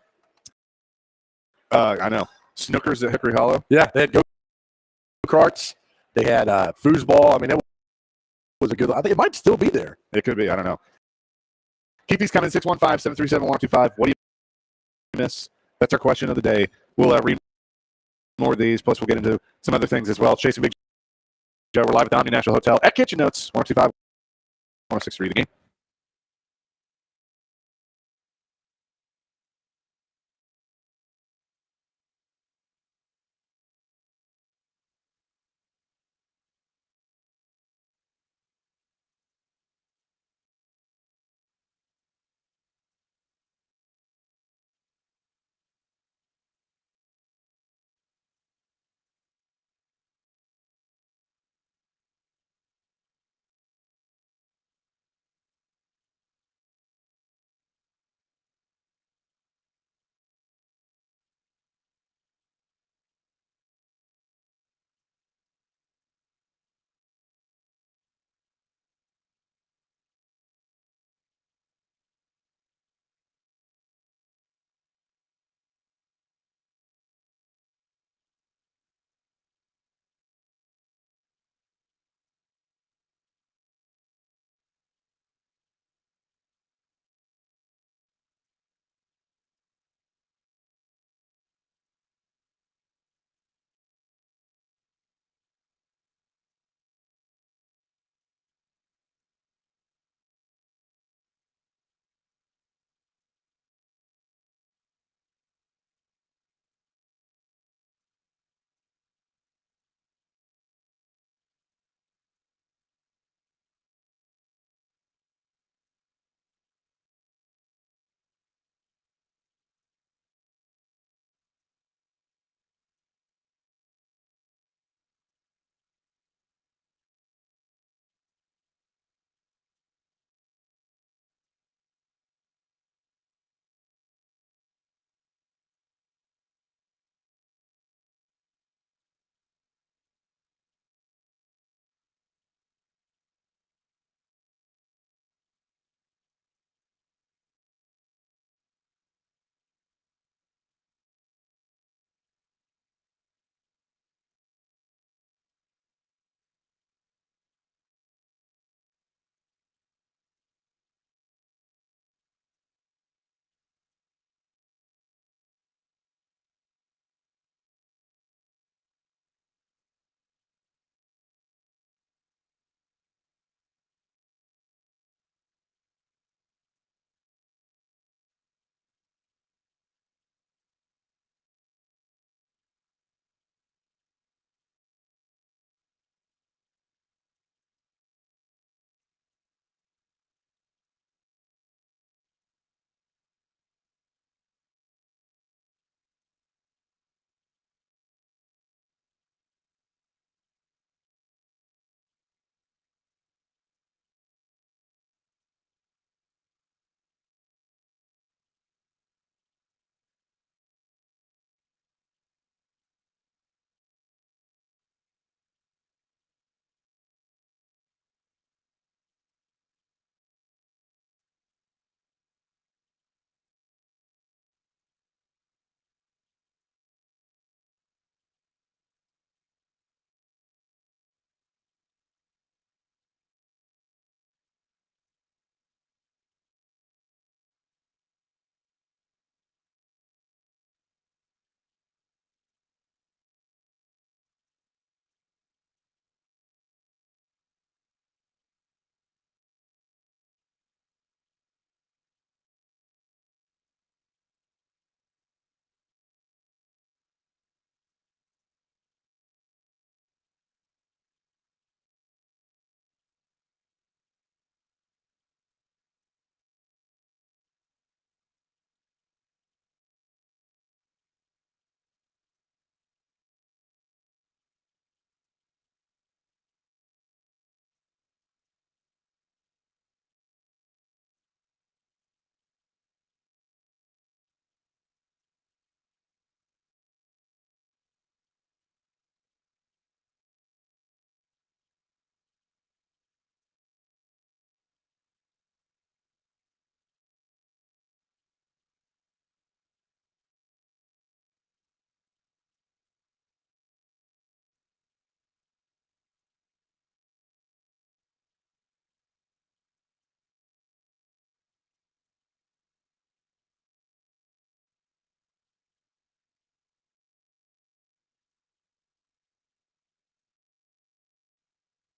I know. Snookers at Hickory Hollow. Yeah, they had go-karts. They had foosball. I mean, it was a good. I think it might still be there. It could be. I don't know. Keep these coming. 615-737-125. What do you miss? That's our question of the day. We'll read more of these. Plus, we'll get into some other things as well. Chasing Big Joe. We're live at the Omni National Hotel at Kitchen Notes. 125 1063 The Game.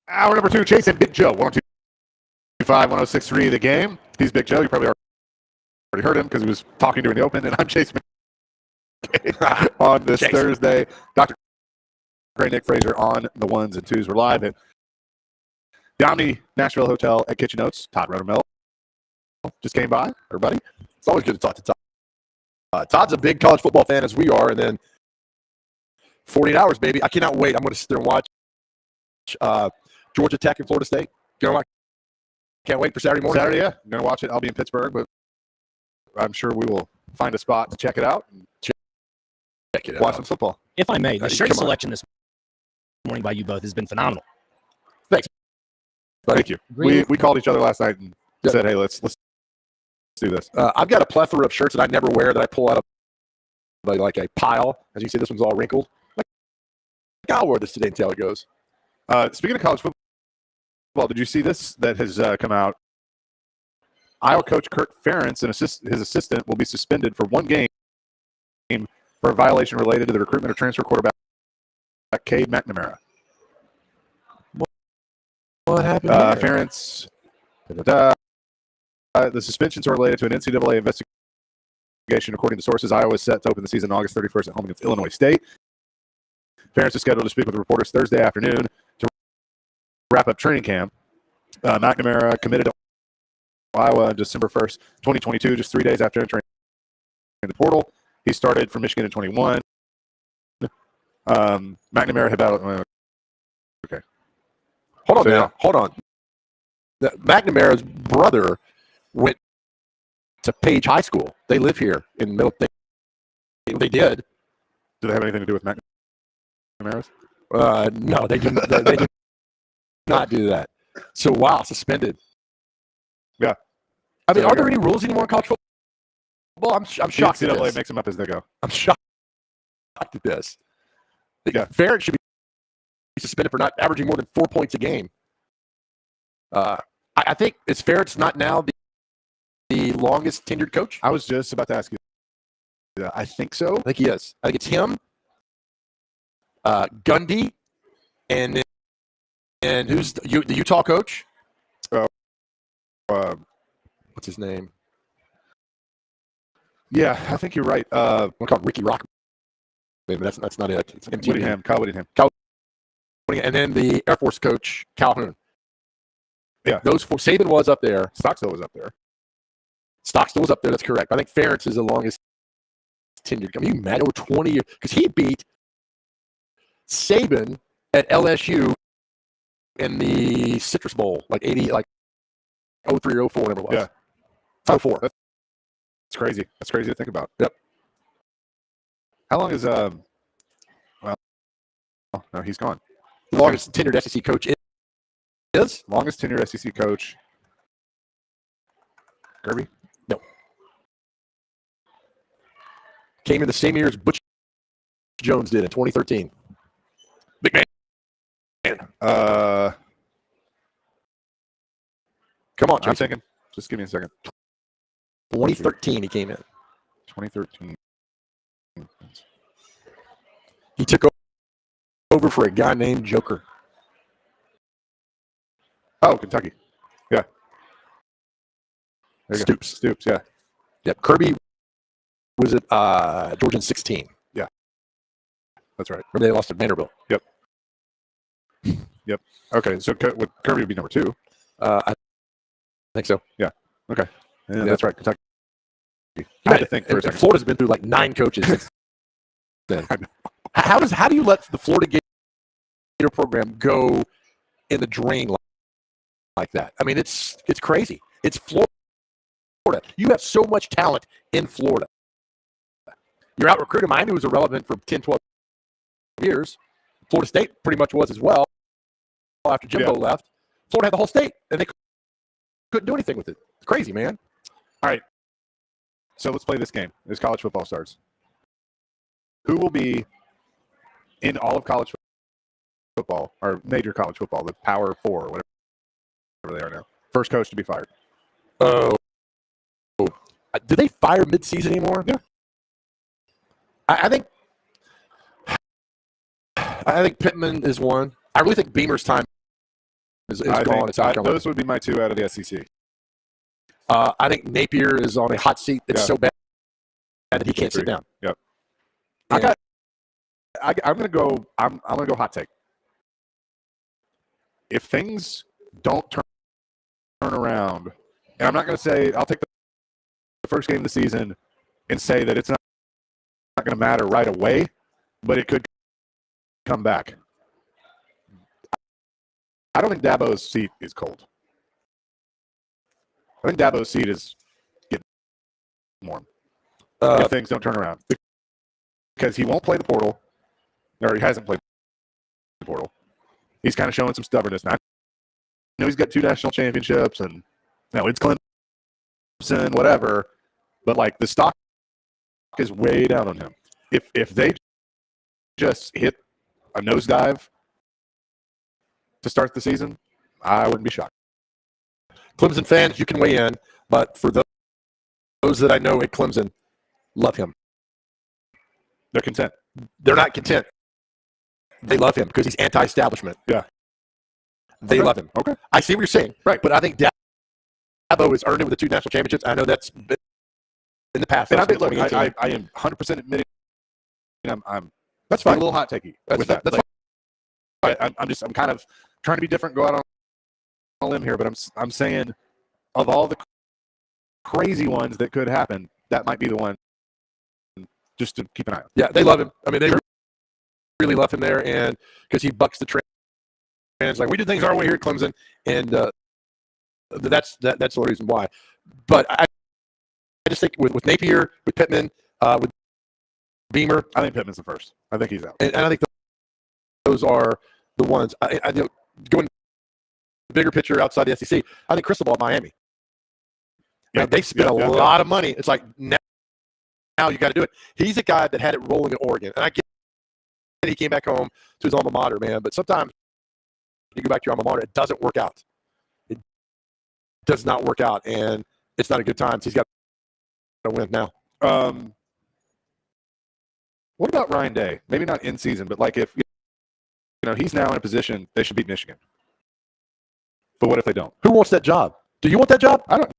Hour number 2, Chase and Big Joe. 102.5, 106.3 the game. He's Big Joe. You probably already heard him because he was talking during the open. And I'm Chase McKay on this Thursday. Dr. Gray, Nick Fraser on the ones and twos. We're live at the Omni Nashville Hotel at Kitchen Oats. Todd Rodermel just came by. Everybody. It's always good to talk to Todd. Todd's a big college football fan as we are, and then 48 hours, baby. I cannot wait. I'm going to sit there and watch Georgia Tech and Florida State. Can't wait for Saturday morning. Saturday, yeah. I'm going to watch it. I'll be in Pittsburgh, but I'm sure we will find a spot to check it out and Check it watch out. some football. If I may, the shirt come on. selection this morning by you both has been phenomenal. Thank you. We called each other last night and said, hey, let's do this. I've got a plethora of shirts that I never wear that I pull out of like a pile. As you see, this one's all wrinkled. I'll wear this today and see how it goes. Speaking of college football, did you see this that has come out? Iowa coach Kirk Ferentz and his assistant will be suspended for one game for a violation related to the recruitment of transfer quarterback Cade McNamara. What happened there? Ferentz, the suspensions are related to an NCAA investigation. According to sources, Iowa is set to open the season August 31st at home against Illinois State. Ferentz is scheduled to speak with reporters Thursday afternoon to wrap up training camp. McNamara committed to Iowa on December 1st, 2022, just 3 days after entering the portal. He started for Michigan in 21. McNamara had battled. Okay. Hold on So, now. yeah. Hold on. McNamara's brother went to Page High School. They live here in Middle. They did. Do they have anything to do with McNamara's? No, they did not do that. So, wow, suspended. Yeah. I mean, So, are there any rules anymore in college football? I'm shocked at NCAA this. makes them up as they go. I'm shocked at this. Yeah. Ferentz should be suspended for not averaging more than 4 points a game. I think is Ferentz not now the longest tenured coach? I was just about to ask you that. I think so. I think he is. I think it's him, Gundy, and who's the Utah coach? What's his name? Yeah, I think you're right. I'm gonna call him Ricky Rock. Maybe that's not it. It's Whittingham, Kyle Whittingham. And then the Air Force coach Calhoun. Yeah. Those four. Saban was up there. Stockstill was up there. Stockstill was up there. That's correct. I think Ferentz is the longest tenured. I mean, you imagine over 20 years because he beat Saban at LSU in the Citrus Bowl, like 03 or 04, whatever it was. Yeah. 04. It's crazy. That's crazy to think about. Yep. How long is well? Oh, no, he's gone. The longest tenured SEC coach is Longest tenured SEC coach. Kirby. came in the same year as Butch Jones did in 2013. Big man. Come on, I'm Chase. thinking. Just give me a second. 2013 he came in. 2013. He took over for a guy named Joker. Oh, Kentucky. Yeah. There you go. Stoops. Stoops, yeah. Yep. Kirby was at Georgia in 16. That's right. Remember they lost to Vanderbilt. Okay, so Kirby would be number 2. I think so. Yeah, that's right. Kentucky. I had to think for a And second. Florida's been through like 9 coaches since then. I know. How do you let the Florida Gator program go in the drain like that? I mean, it's crazy. It's Florida. You have so much talent in Florida. You're out recruiting. Miami was irrelevant for 10, 12 years. Florida State pretty much was as well after Jimbo left. Florida had the whole state, and they couldn't do anything with it. It's crazy, man. So let's play this game as college football starts. Who will be in all of college football, or major college football, the Power 4, or whatever they are now? First coach to be fired. Oh. Do they fire midseason anymore? Yeah. I think Pittman is one. I really think Beamer's time is gone. It's out of those would be my two out of the SEC. I think Napier is on a hot seat. It's Yeah. so bad that he can't sit down. Yep. And I'm gonna go. I'm gonna go hot take. If things don't turn around, and I'm not gonna say I'll take the first game of the season and say that it's not gonna matter right away, but it could come back. I don't think Dabo's seat is cold. I think Dabo's seat is getting warm if things don't turn around, because he won't play the portal, or he hasn't played the portal. He's kind of showing some stubbornness now. I know he's got 2 national championships, and it's Clemson, whatever, but like the stock is way down on him. If they just hit a nosedive to start the season, I wouldn't be shocked. Clemson fans, you can weigh in, but for those that I know at Clemson, love him. They're content. They're not content. They love him because he's anti-establishment. Yeah. They love him. Okay. I see what you're saying. Right. But I think Dabo has earned it with the 2 national championships. I know that's been in the past. And I That's look, been I 2018. am 100% admitting I'm That's a fine. little hot takey That's with fine. that. That's Like, I'm kind of trying to be different, go out on a limb here, but I'm saying of all the crazy ones that could happen, that might be the one just to keep an eye on. Yeah, they love him. I mean, they really love him there, and because he bucks the trend. Like, we do things our way here at Clemson, and that's the reason why. But I just think with Napier, with Pittman, with Beamer, I think Pittman's the first. I think he's out. and I think those are the ones. I know, going bigger picture outside the SEC, I think Cristobal at Miami. Yeah, They spent a lot of money. It's like now you got to do it. He's a guy that had it rolling at Oregon, and I get he came back home to his alma mater, man. But sometimes you go back to your alma mater, it doesn't work out. It does not work out, and it's not a good time. So he's got to win now. What about Ryan Day? Maybe not in season, but like if he's now in a position they should beat Michigan. But what if they don't? Who wants that job? Do you want that job? I don't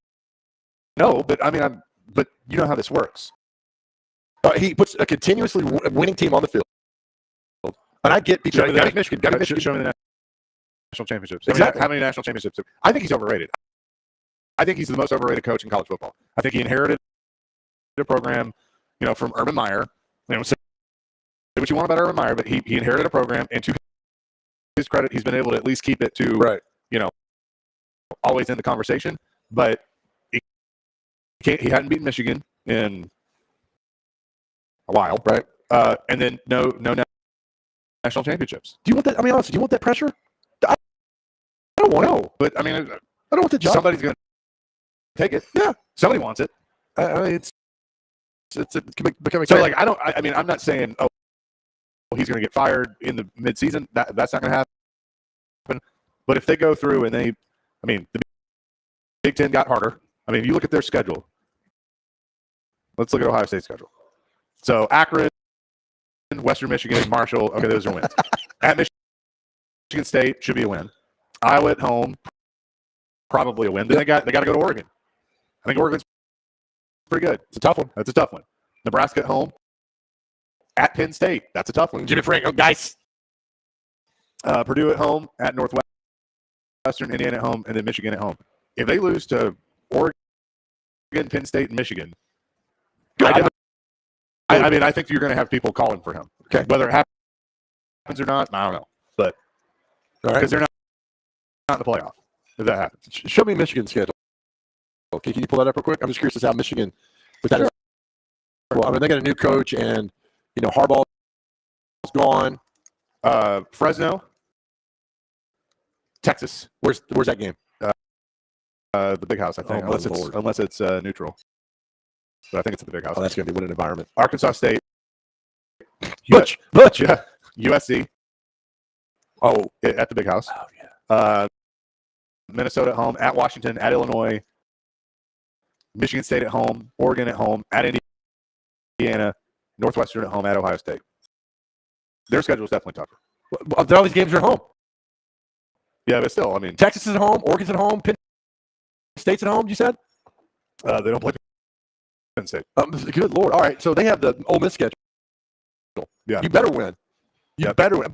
know, but I mean, but you know how this works. He puts a continuously winning team on the field, and I get Show me got Michigan. Got Michigan. Show me the national championships. Exactly. How many national championships? I think he's overrated. I think he's the most overrated coach in college football. I think he inherited a program, from Urban Meyer. Say what you want about Urban Meyer, but he inherited a program, and to his credit, he's been able to at least keep it to Right. Always in the conversation. But he hadn't beaten Michigan in a while, Right. And then no national championships. Do you want that? I mean, honestly, do you want that pressure? I don't want it. But I mean, I don't want the job. somebody's going to take it. Yeah. Somebody wants it. I mean, it's becoming So like I'm not saying he's going to get fired in the midseason. That's not going to happen. But if they go through and the Big Ten got harder. I mean, you look at their schedule. Let's look at Ohio State's schedule. So Akron, Western Michigan, Marshall. Okay, those are wins. At Michigan State should be a win. Iowa at home, probably a win. Then they got to go to Oregon. I think Oregon's pretty good. It's a tough one. That's a tough one. Nebraska at home. At Penn State. That's a tough one. Jimmy Frank, guys. Purdue at home. At Northwestern, Indiana at home, and then Michigan at home. If they lose to Oregon, Penn State, and Michigan, I think you're going to have people calling for him. Okay. Whether it happens or not, I don't know. But All right. because they're not in the playoff, if that happens. Show me Michigan's schedule. Okay, can you pull that up real quick? I'm just curious as to how Michigan with that. Sure. Well, I mean, they got a new coach, and Harbaugh's gone. Fresno, Texas. Where's that game? The Big House, I think, Oh, my Lord. unless it's neutral. But I think it's at the Big House. Oh, that's going to be winning environment. Arkansas State. Butch. Yeah. USC Oh, at the Big House. oh yeah. Minnesota at home. At Washington. At Illinois. Michigan State at home. Oregon at home. At Indiana. Northwestern at home. At Ohio State. Their schedule is definitely tougher. Well, all these games are home. Yeah, but still, I mean, Texas is at home. Oregon's at home. Penn State's at home. You said? they don't play Penn State. Good Lord. All right. So they have the Ole Miss schedule. Yeah. You better win. You Yep. better win.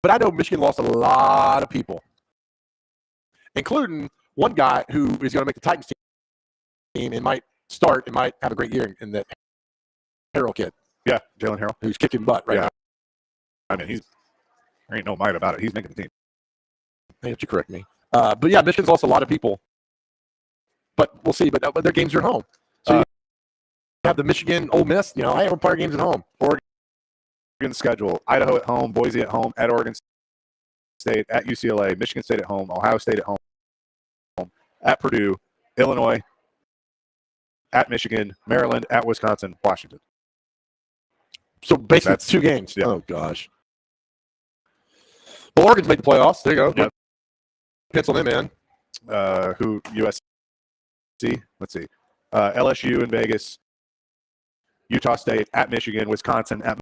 But I know Michigan lost a lot of people, including one guy who is going to make the Titans team and might start and might have a great year in that Harrell kid Yeah, Jalen Harrell. who's kicking butt right Yeah. now. I mean, there ain't no might about it. He's making the team. Hey, you correct me. But yeah, Michigan's lost a lot of people. But we'll see. But their games are at home. So you have the Michigan, Ole Miss. You know, I have our games at home. Oregon schedule: Idaho at home, Boise at home, at Oregon State, at UCLA, Michigan State at home, Ohio State at home, at Purdue, Illinois, at Michigan, Maryland, at Wisconsin, Washington. So basically, That's- 2 games. yeah. Oh gosh. Well, Oregon's made the playoffs. There you go. Yep. Pencil them in. Who USC? Let's see. LSU in Vegas, Utah State at Michigan, Wisconsin at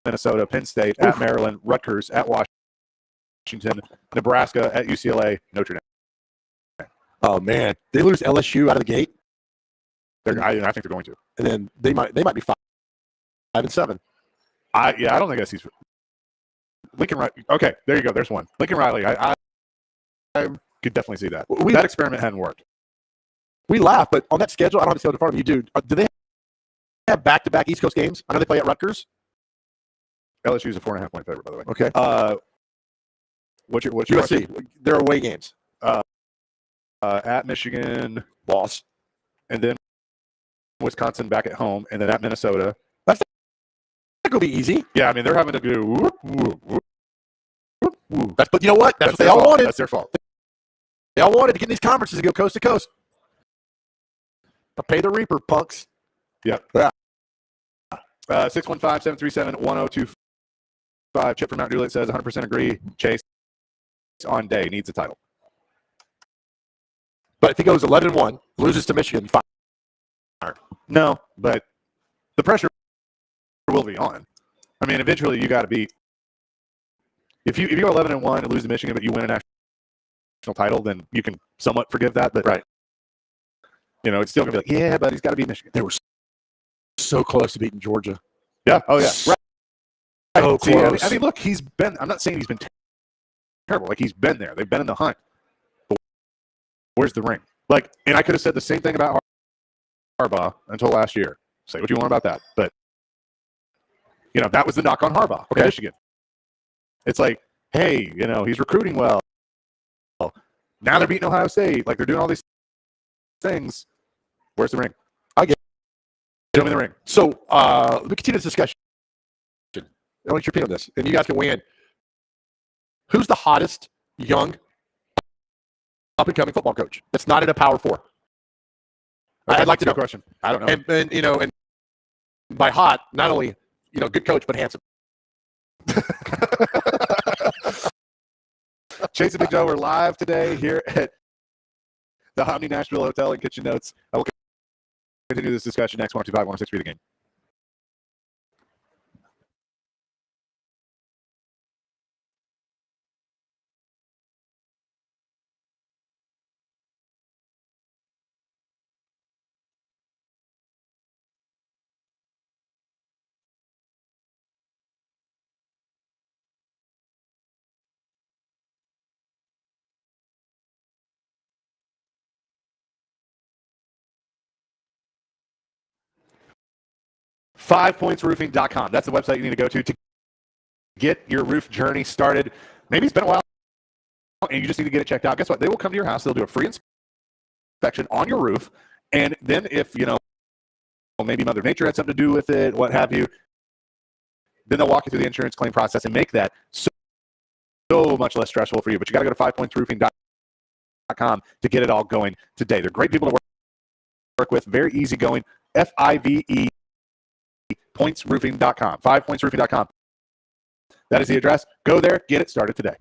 Minnesota, Penn State at Maryland, Rutgers at Washington, Nebraska at UCLA, Notre Dame. Oh man, they lose LSU out of the gate, I think they're going to. and then they might be 5-7. I don't think SC's Lincoln Riley. Okay, there you go. There's one. Lincoln Riley. I could definitely see that. That experiment hadn't worked. We laugh, but on that schedule, I don't have the schedule in front of me. Do they have back-to-back East Coast games? I know they play at Rutgers. LSU's a 4.5-point favorite, by the way. Okay. What's your USC, they're away games. at Michigan, Loss. and then Wisconsin back at home, and then at Minnesota. That could be easy. Yeah, I mean they're having to do. Whoop, whoop, whoop, whoop, whoop. But you know what? That's what they their all fault. wanted. That's their fault. They all wanted to get in these conferences and go coast to coast. But pay the reaper, punks. Yep. Yeah. 615-737-1025. Chip from Mount Juliet says 100% agree. Chase on day needs a title. But if he goes 11-1, loses to Michigan, fine. No, but the pressure will be on. I mean, eventually you got to beat. If you go 11-1 and lose to Michigan, but you win a national title, then you can somewhat forgive that. But Right. You know, it's still gonna be like, yeah, but he's got to beat Michigan. They were so close to beating Georgia. Yeah. Oh yeah. Right. So See, close. I mean, look, he's been. I'm not saying he's been terrible. Like he's been there. They've been in the hunt. But where's the ring? Like, and I could have said the same thing about Harbaugh until last year. Say what you want about that, but you know that was the knock on Harbaugh. Okay. Michigan. It's like, hey, you know, he's recruiting well. Now they're beating Ohio State. Like they're doing all these things. Where's the ring? I get Show me the ring. So we continue this discussion. I want your opinion on this, and you guys can weigh in. Who's the hottest young up-and-coming football coach that's not in a Power 4? I'd like to know. Good question. I don't know. And you know, and by hot, not only good coach, but handsome. Chase and Big Joe are live today here at the Omni Nashville Hotel and Kitchen Notes. I will continue this discussion next. 125 106 for the game. FivePointsRoofing.com. That's the website you need to go to get your roof journey started. Maybe it's been a while and you just need to get it checked out. Guess what? They will come to your house. They'll do a free inspection on your roof. And then if, maybe Mother Nature had something to do with it, what have you, then they'll walk you through the insurance claim process and make that so much less stressful for you. But you got to go to FivePointsRoofing.com to get it all going today. They're great people to work with. Very easygoing. FIVE pointsroofing.com. FivePointsRoofing.com. That is the address. Go there. Get it started today.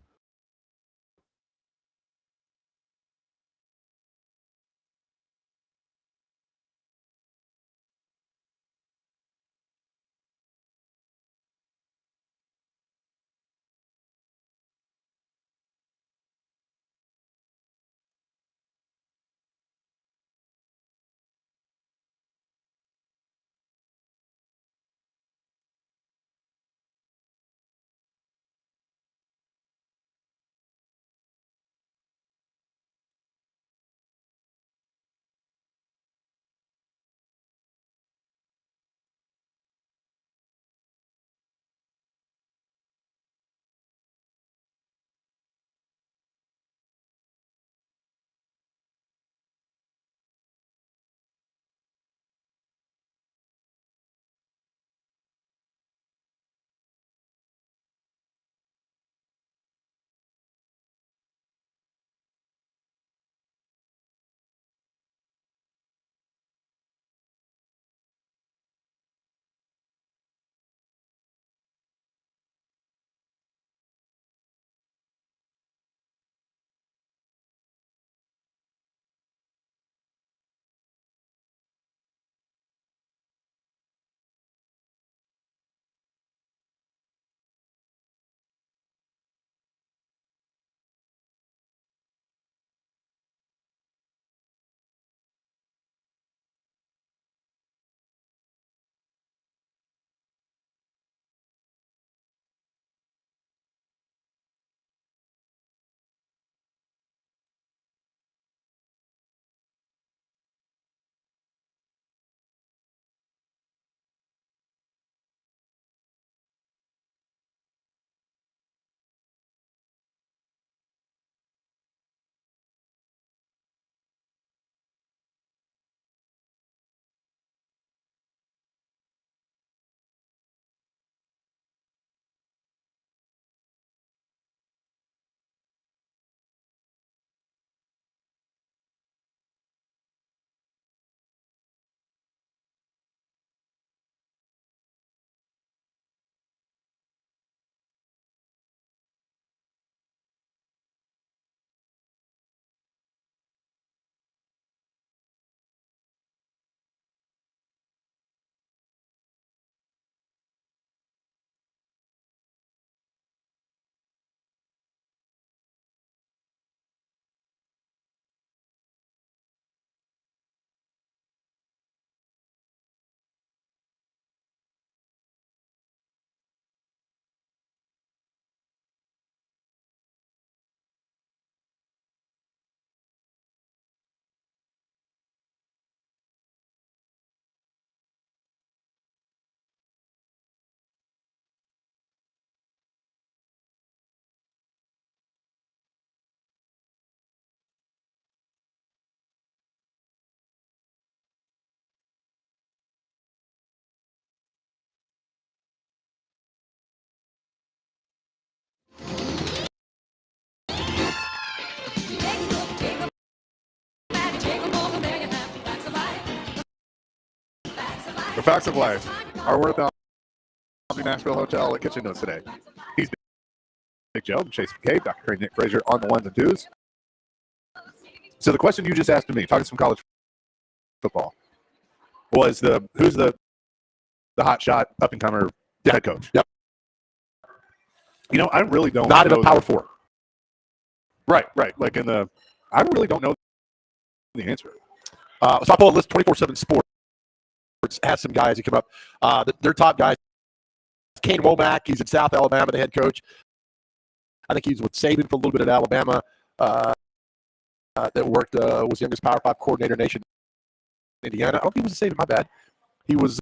facts of life are worth out the Nashville Hotel at Kitchen Notes today. He's Big Joe, Chase McCabe, Dr. Crane, Nick Frazier on the ones and twos. So the question you just asked of me, talking some college football, was who's the hot shot up and comer head coach? Yep. You know, I really don't. Not in know a Power 4. Right. Like I really don't know the answer. So I pulled a list. 24/7 Sports has some guys who come up. Their top guys. Kane Womack, he's in South Alabama, the head coach. I think he was with Saban for a little bit at Alabama. That worked, was the youngest Power 5 coordinator nation in Indiana. I don't think he was at Saban, my bad. He was,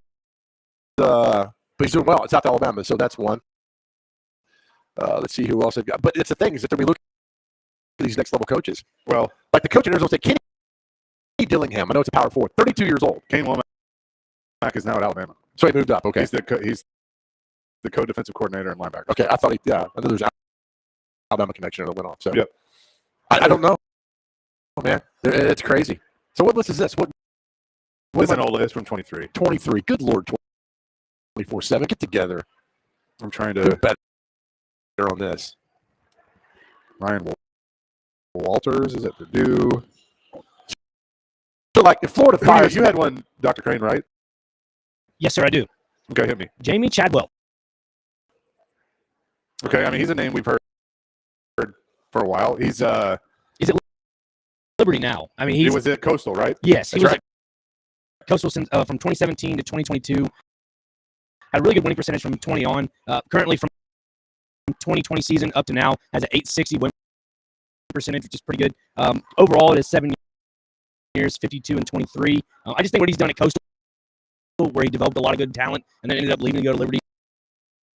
but he's doing well at South Alabama, so that's one. Let's see who else they've got. But it's the thing is that we look at these next level coaches. Well, like the coach in Arizona State, Kenny Dillingham. I know it's a Power 4, 32 years old. Kane Womack is now at Alabama. So he moved up. Okay. He's the co-defensive coordinator and linebacker. Okay. I thought I know there's Alabama connection that went off. So yep. I don't know. Oh, man, it's crazy. So what list is this? What This is an old list from 23. 23. Good Lord, 24/7. Get together. I'm trying Do to better on this. Ryan Walters is at Purdue. So like if Florida fires, You had one, Dr. Crane, right? Yes, sir, I do. Okay, hit me. Jamie Chadwell. Okay, I mean he's a name we've heard for a while. He's Liberty now. I mean, he he's was at Coastal, right? yes, he That's was right. at Coastal since from 2017 to 2022. Had a really good winning percentage from 20 on. Currently from 2020 season up to now has an 860 win percentage, which is pretty good. Overall, it is 7 years, 52 and 23. I just think what he's done at Coastal, where he developed a lot of good talent, and then ended up leaving to go to Liberty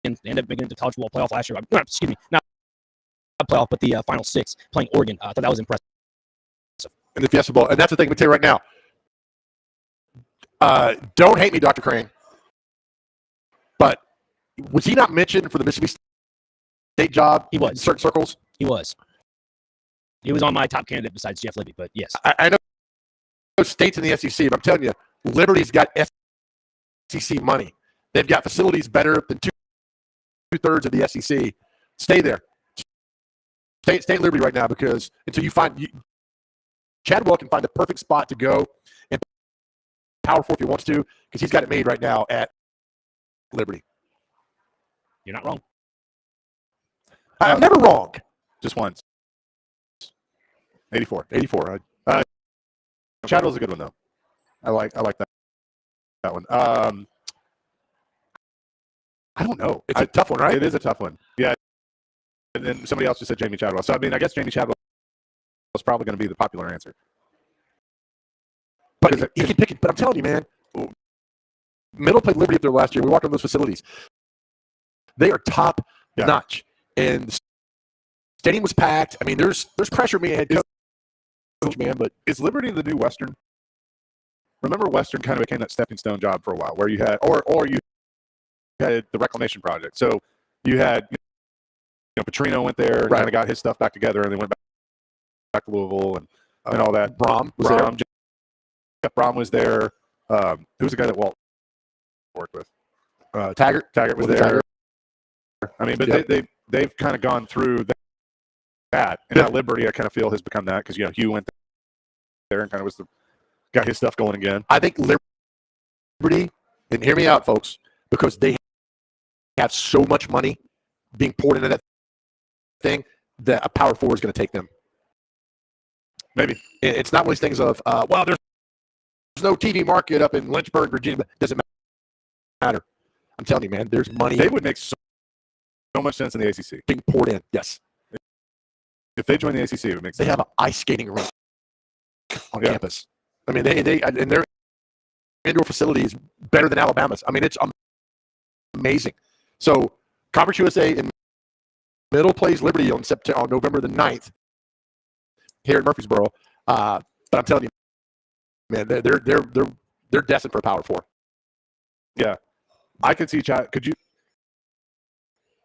and ended up making it to college football playoff last year. Excuse me, not playoff, but the Final Six, playing Oregon. I thought that was impressive. in the Fiesta Bowl. And that's the thing, I'm going to tell you right now. Don't hate me, Dr. Crane. But was he not mentioned for the Mississippi State job? He was. In certain circles? He was. He was on my top candidate besides Jeff Libby, but yes. I know states in the SEC, but I'm telling you, Liberty's got SEC money. They've got facilities better than two-thirds of the SEC. Stay there. Stay at Liberty right now because until you find Chadwell can find the perfect spot to go and Power 4 if he wants to because he's got it made right now at Liberty. You're not wrong. I'm never wrong. Just once. 84. 84. Chadwell's a good one though. I like that one. I don't know. It's a tough one, right? It is a tough one. Yeah. And then somebody else just said Jamie Chadwell. So I mean, I guess Jamie Chadwell is probably going to be the popular answer. But he can pick it. But I'm telling you, man, Middle played Liberty up there last year. We walked on those facilities. They are top notch, and the stadium was packed. I mean, there's pressure being head coach, man. But Is Liberty the new Western? Remember, Western kind of became that stepping stone job for a while, where you had, or you had the reclamation project. So you had, Petrino went there and kind of got his stuff back together, and they went back to Louisville and all that. Brom was there. Jeff Brom was there. Who was the guy that Walt worked with? Taggart. Taggart was there. Taggart. I mean, but they've kind of gone through that, and now Liberty, I kind of feel, has become that because Hugh went there and kind of got his stuff going again. I think Liberty, and hear me out, folks, because they have so much money being poured into that thing that a Power 4 is going to take them. Maybe it's not one of these things of there's no TV market up in Lynchburg, Virginia. But doesn't matter. I'm telling you, man, there's money. They would make so much sense in the ACC. Being poured in. Yes. If they join the ACC, it would make sense. They have an ice skating rink on campus. I mean, they and their indoor facility is better than Alabama's. I mean, it's amazing. So, Conference USA in Middle plays Liberty on November the 9th here in Murfreesboro. But I'm telling you, man, they're destined for a Power 4. Yeah, I could see Chad.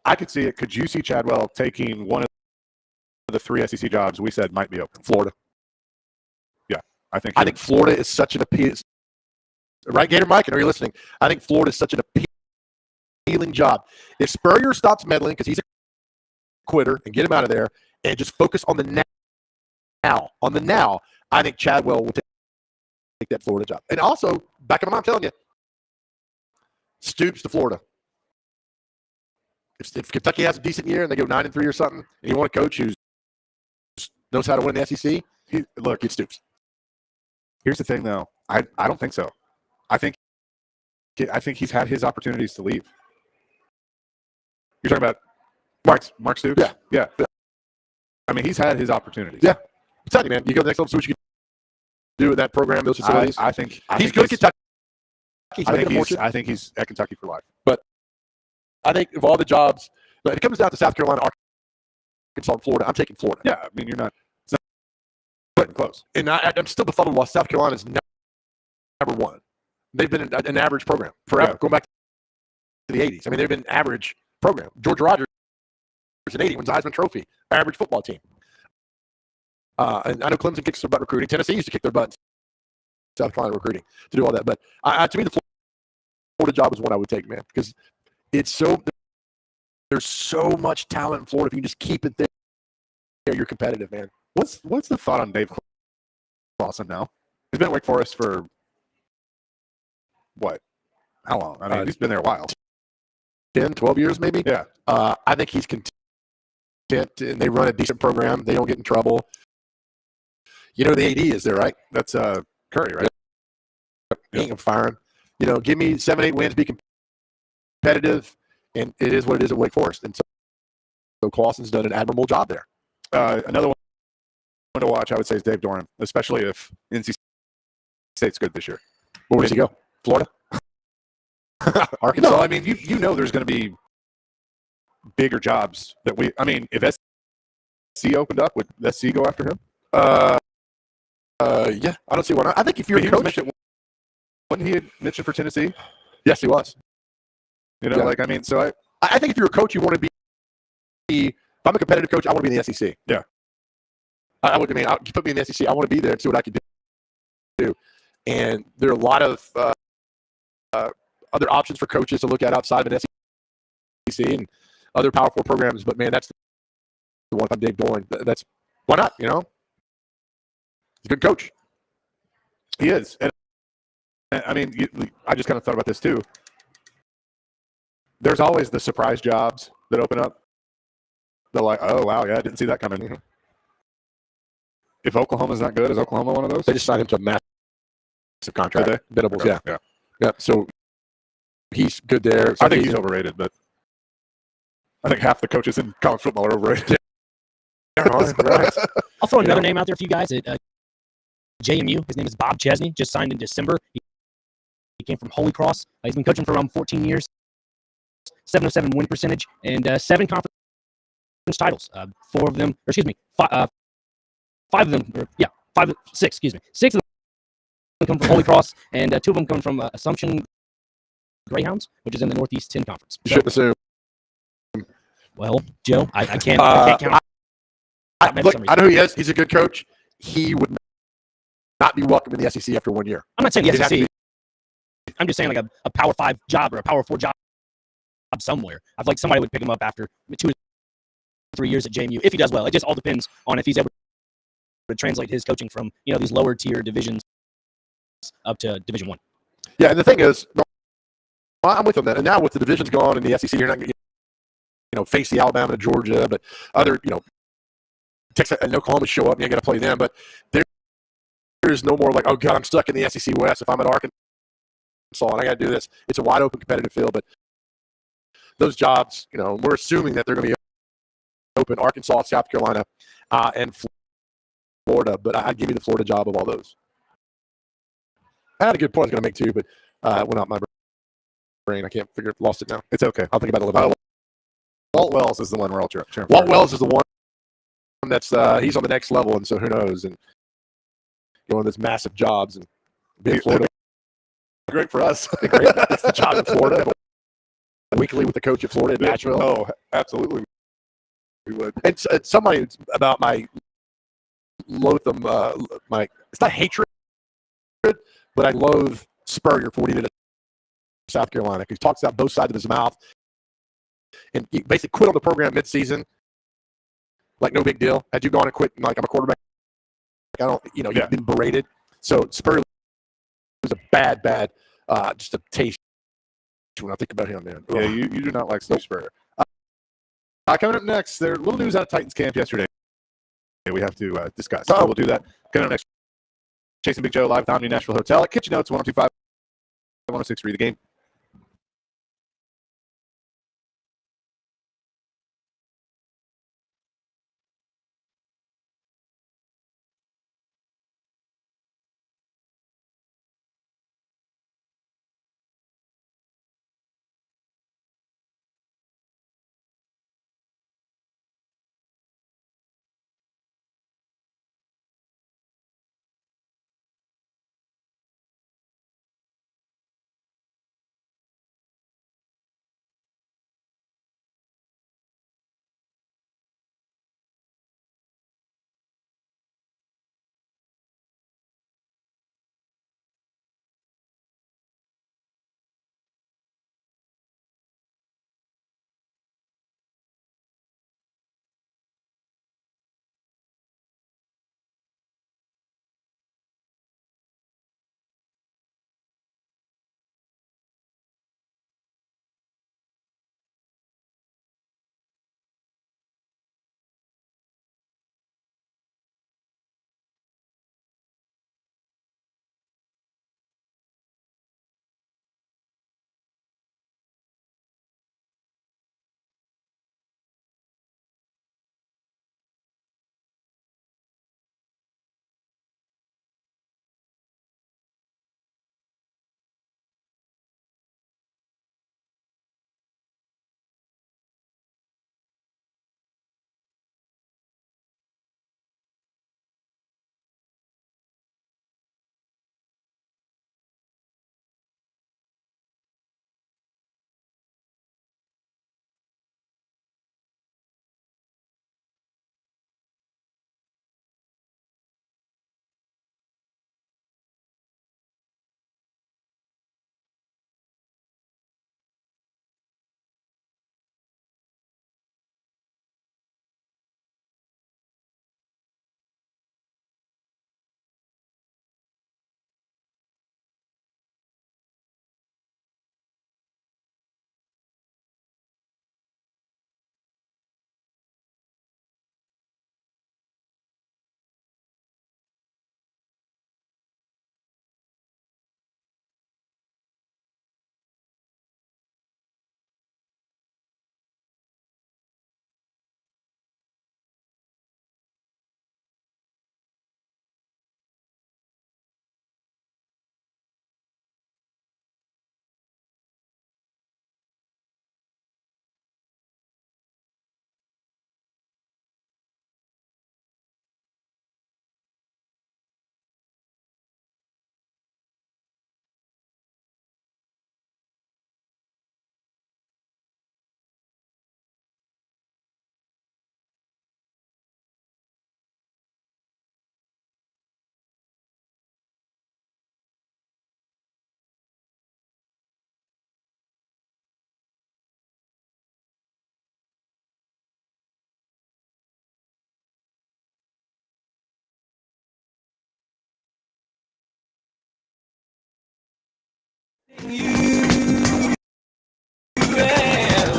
I could see it. Could you see Chadwell taking one of the 3 SEC jobs we said might be open? Florida. Yeah, I think Florida is such an appeal. Right, Gator Mike? I know you're listening. I think Florida is such an appealing job. If Spurrier stops meddling because he's a quitter and get him out of there and just focus on the now, I think Chadwell will take that Florida job. And also, back in my mind, I'm telling you, Stoops to Florida. If Kentucky has a decent year and they go 9-3 or something, and you want a coach who knows how to win the SEC, look, get Stoops. Here's the thing, though. I don't think so. I think he's had his opportunities to leave. You're talking about Mark Stoops? Yeah. I mean, he's had his opportunities. Yeah. I'm telling you, man. You go to the next level, see what you can do with that program, those facilities. I think he's good at Kentucky. I think he's at Kentucky for life. But I think of all the jobs, but it comes down to South Carolina, Arkansas, and Florida. I'm taking Florida. Yeah, I mean, it's not close. And I'm still befuddled while South Carolina's never won. They've been an average program forever, going back to the 80s. I mean, they've been an average program. Georgia Rogers in 80 wins the Heisman Trophy, average football team. And I know Clemson kicks their butt recruiting. Tennessee used to kick their butt in South Carolina recruiting to do all that. But to me, the Florida job is one I would take, man, because there's so much talent in Florida. If you can just keep it there, you're competitive, man. What's the thought on Dave Clawson now? He's been at Wake Forest for what? How long? I mean, he's been there a while. 10, 12 years maybe? Yeah. I think he's content, and they run a decent program. They don't get in trouble. You know the AD is there, right? That's Curry, right? He ain't gonna fire him. You know, give me 7-8 wins, be competitive, and it is what it is at Wake Forest. And so Clawson's done an admirable job there. Another one to watch, I would say, is Dave Doran, especially if NC State's good this year. Where does he go? Florida? Arkansas. No, I mean, you know there's going to be bigger jobs that if SC opened up, would SC go after him? Yeah, I don't see why not. I think if you're a coach, wasn't he mentioned for Tennessee? Yes, he was. You know, yeah. So I think if you're a coach, you want to be. If I'm a competitive coach, I want to be in the SEC. Yeah. You put me in the SEC. I want to be there and see what I can do. And there are a lot of other options for coaches to look at outside of an SEC and other Power 4 programs. But man, that's the one. If I'm Dave Doran, that's why not? You know, he's a good coach. He is. And I mean, I just kind of thought about this too. There's always the surprise jobs that open up. They're like, oh wow, yeah, I didn't see that coming. Mm-hmm. If Oklahoma's not good, is Oklahoma one of those? They just signed him to a massive contract. Did they? Bidables, yeah. Yeah. So he's good there. So I think he's overrated, but I think half the coaches in college football are overrated. Right. I'll throw another name out there for you guys at JMU. His name is Bob Chesney. Just signed in December. He came from Holy Cross. He's been coaching for around 14 years. 707 win percentage and 7 conference titles. 4 of them, or excuse me, 5 of them, 6. Excuse me, 6 of them come from Holy Cross, and 2 of them come from Assumption Greyhounds, which is in the Northeast 10 Conference. You shouldn't assume. Well, Joe, I can't count. Look, I know he is. He's a good coach. He would not be welcome in the SEC after 1 year. I'm not saying the SEC. I'm just saying like a Power 5 job or a Power 4 job somewhere. I feel like somebody would pick him up after 2 or 3 years at JMU if he does well. It just all depends on if he's able to translate his coaching from these lower tier divisions up to Division 1. Yeah, and the thing is, I'm with him then. And now with the divisions gone in the SEC, you're not going to face the Alabama, Georgia, but other Texas and Oklahoma show up, and you got to play them. But there's no more like, oh God, I'm stuck in the SEC West if I'm at Arkansas and I got to do this. It's a wide open competitive field, but those jobs, we're assuming that they're going to be open: Arkansas, South Carolina, and Florida. But I'd give you the Florida job of all those. I had a good point I was going to make too, but it went out my brain. I can't figure. Lost it now. It's okay. I'll think about it a little bit. Walt Wells is the one we're all cheering for. Walt Wells is the one that's he's on the next level, and so who knows? And going this massive jobs and being Florida. Great for us. Great. It's the job in Florida. Weekly with the coach at Florida in Nashville. Oh, absolutely. We would. And somebody about my Lotham, it's not hatred, but I loathe Spurrier for what he did at South Carolina. He talks out both sides of his mouth, and he basically quit on the program midseason, like no big deal. Had you gone and quit, like I'm a quarterback, I don't, you've been berated. So Spurrier was a bad, just a taste when I think about him, man. Yeah, you do not like Steve Spurrier. Coming up next, there's a little news out of Titans camp yesterday we have to discuss. So we'll do that. Coming up next, Chasing Big Joe live at the Omni Nashville Hotel at Kitchen Notes 1025 1063 The Game.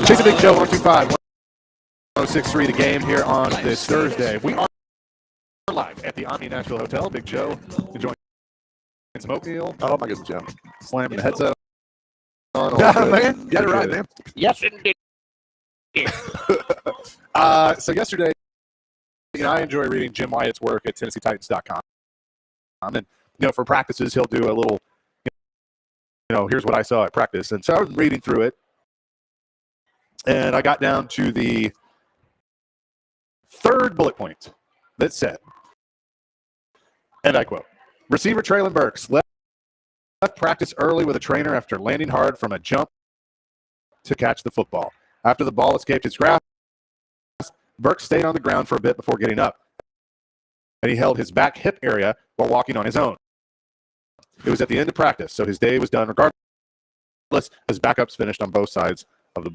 Chasing Big Joe 125 1063 The Game here on this Thursday. We are live at the Omni Nashville Hotel. Big Joe enjoying some oatmeal. Oh, my goodness, Joe. Slamming the headset on. Yeah, man. You got it right, man. Yes, indeed. So yesterday, I enjoy reading Jim Wyatt's work at TennesseeTitans.com. And, for practices, he'll do a little, here's what I saw at practice. And so I was reading through it. And I got down to the third bullet point that said, and I quote, receiver Traylon Burks left practice early with a trainer after landing hard from a jump to catch the football. After the ball escaped his grasp, Burks stayed on the ground for a bit before getting up. And he held his back hip area while walking on his own. It was at the end of practice, so his day was done regardless. His backups finished on both sides of the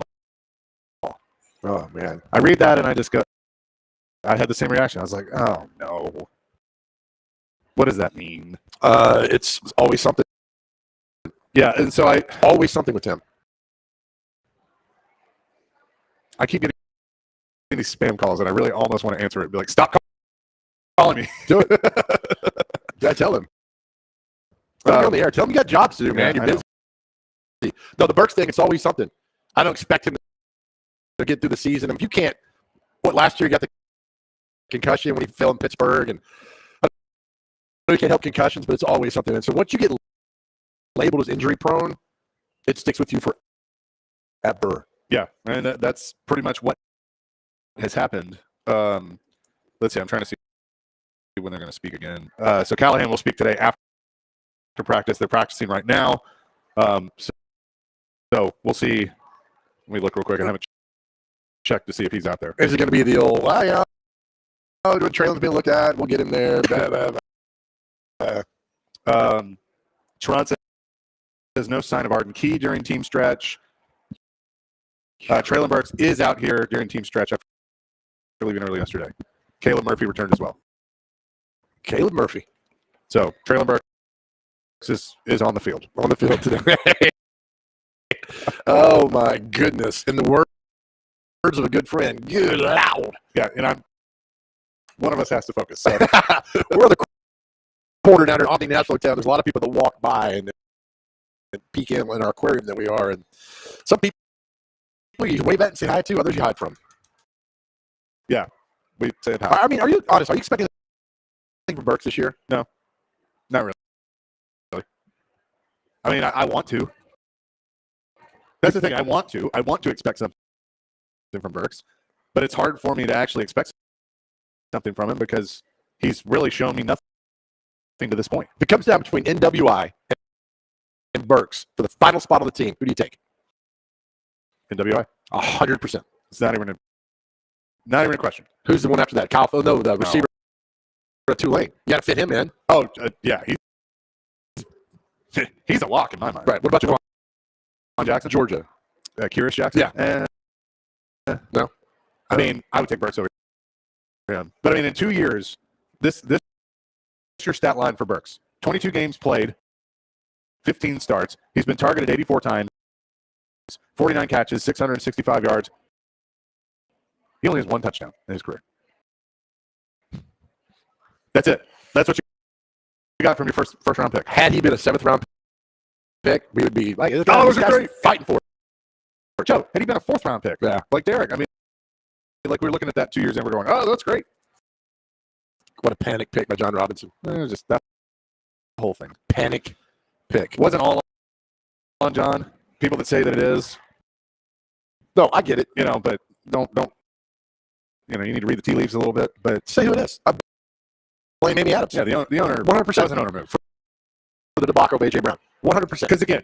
ball. Oh man. I read that and I had the same reaction. I was like, oh no. What does that mean? It's always something. Yeah, and so Always something with Tim. I keep getting these spam calls, and I really almost want to answer it. Be like, stop calling me. Do it. Yeah, tell him. Let him on the air. Tell him you got jobs to do, man. Yeah, You're busy. No, the Burks thing, it's always something. I don't expect him to get through the season. If you can't, last year he got the concussion when he fell in Pittsburgh, and I know you can't help concussions, but it's always something. And so once you get labeled as injury prone, it sticks with you forever. Yeah, and that's pretty much what has happened. Let's see. I'm trying to see when they're going to speak again. So Callahan will speak today after practice. They're practicing right now. So we'll see. Let me look real quick. I haven't checked to see if he's out there. Is it going to be the old, well, yeah, when Traylon's being looked at, we'll get him there. Blah, blah, blah. Toronto says no sign of Arden Key during team stretch. Traylon Burks is out here during team stretch after leaving early yesterday. Caleb Murphy returned as well. Caleb Murphy. So Traylon Burks is on the field. On the field today. Oh, my goodness. In the words of a good friend, good loud. Yeah, and one of us has to focus. So. We're on the corner down here in Omni National Town. There's a lot of people that walk by and peek in our aquarium that we are. And some people you wave at and say hi to, others you hide from. Yeah, we said hi. I mean, are you honest? Are you expecting anything from Burks this year? No, not really. I mean, I want to. That's the thing. I want to expect something from Burks, but it's hard for me to actually expect something from him because he's really shown me nothing to this point. If it comes down between NWI and Burks for the final spot on the team, who do you take? NWI, 100%. It's not even a question. Who's the one after that? Kyle? No, the receiver. Tulane. You got to fit him in. Oh, yeah, he's a lock in my mind. Right. What about Javon Jackson, Georgia? Curious Jackson. Yeah. No. I mean, I would take Burks over him. But I mean, in 2 years, this is your stat line for Burks: 22 games played, 15 starts. He's been targeted 84 times, 49 catches, 665 yards. He only has one touchdown in his career. That's it. That's what you got from your first round pick. Had he been a 7th round pick, we would be like, those are great. Fighting for it. Joe, had he been a 4th round pick, yeah, like Derek, I mean, like we were looking at that 2 years and we're going, oh, that's great. What a panic pick by John Robinson. Just that whole thing. Panic pick. Wasn't all on John. People that say that it is. No, I get it. But don't. You need to read the tea leaves a little bit. But say who it is. I blame Amy Adams. Yeah, the owner. 100%. Was an owner move For the debacle of A.J. Brown. 100%. Because again,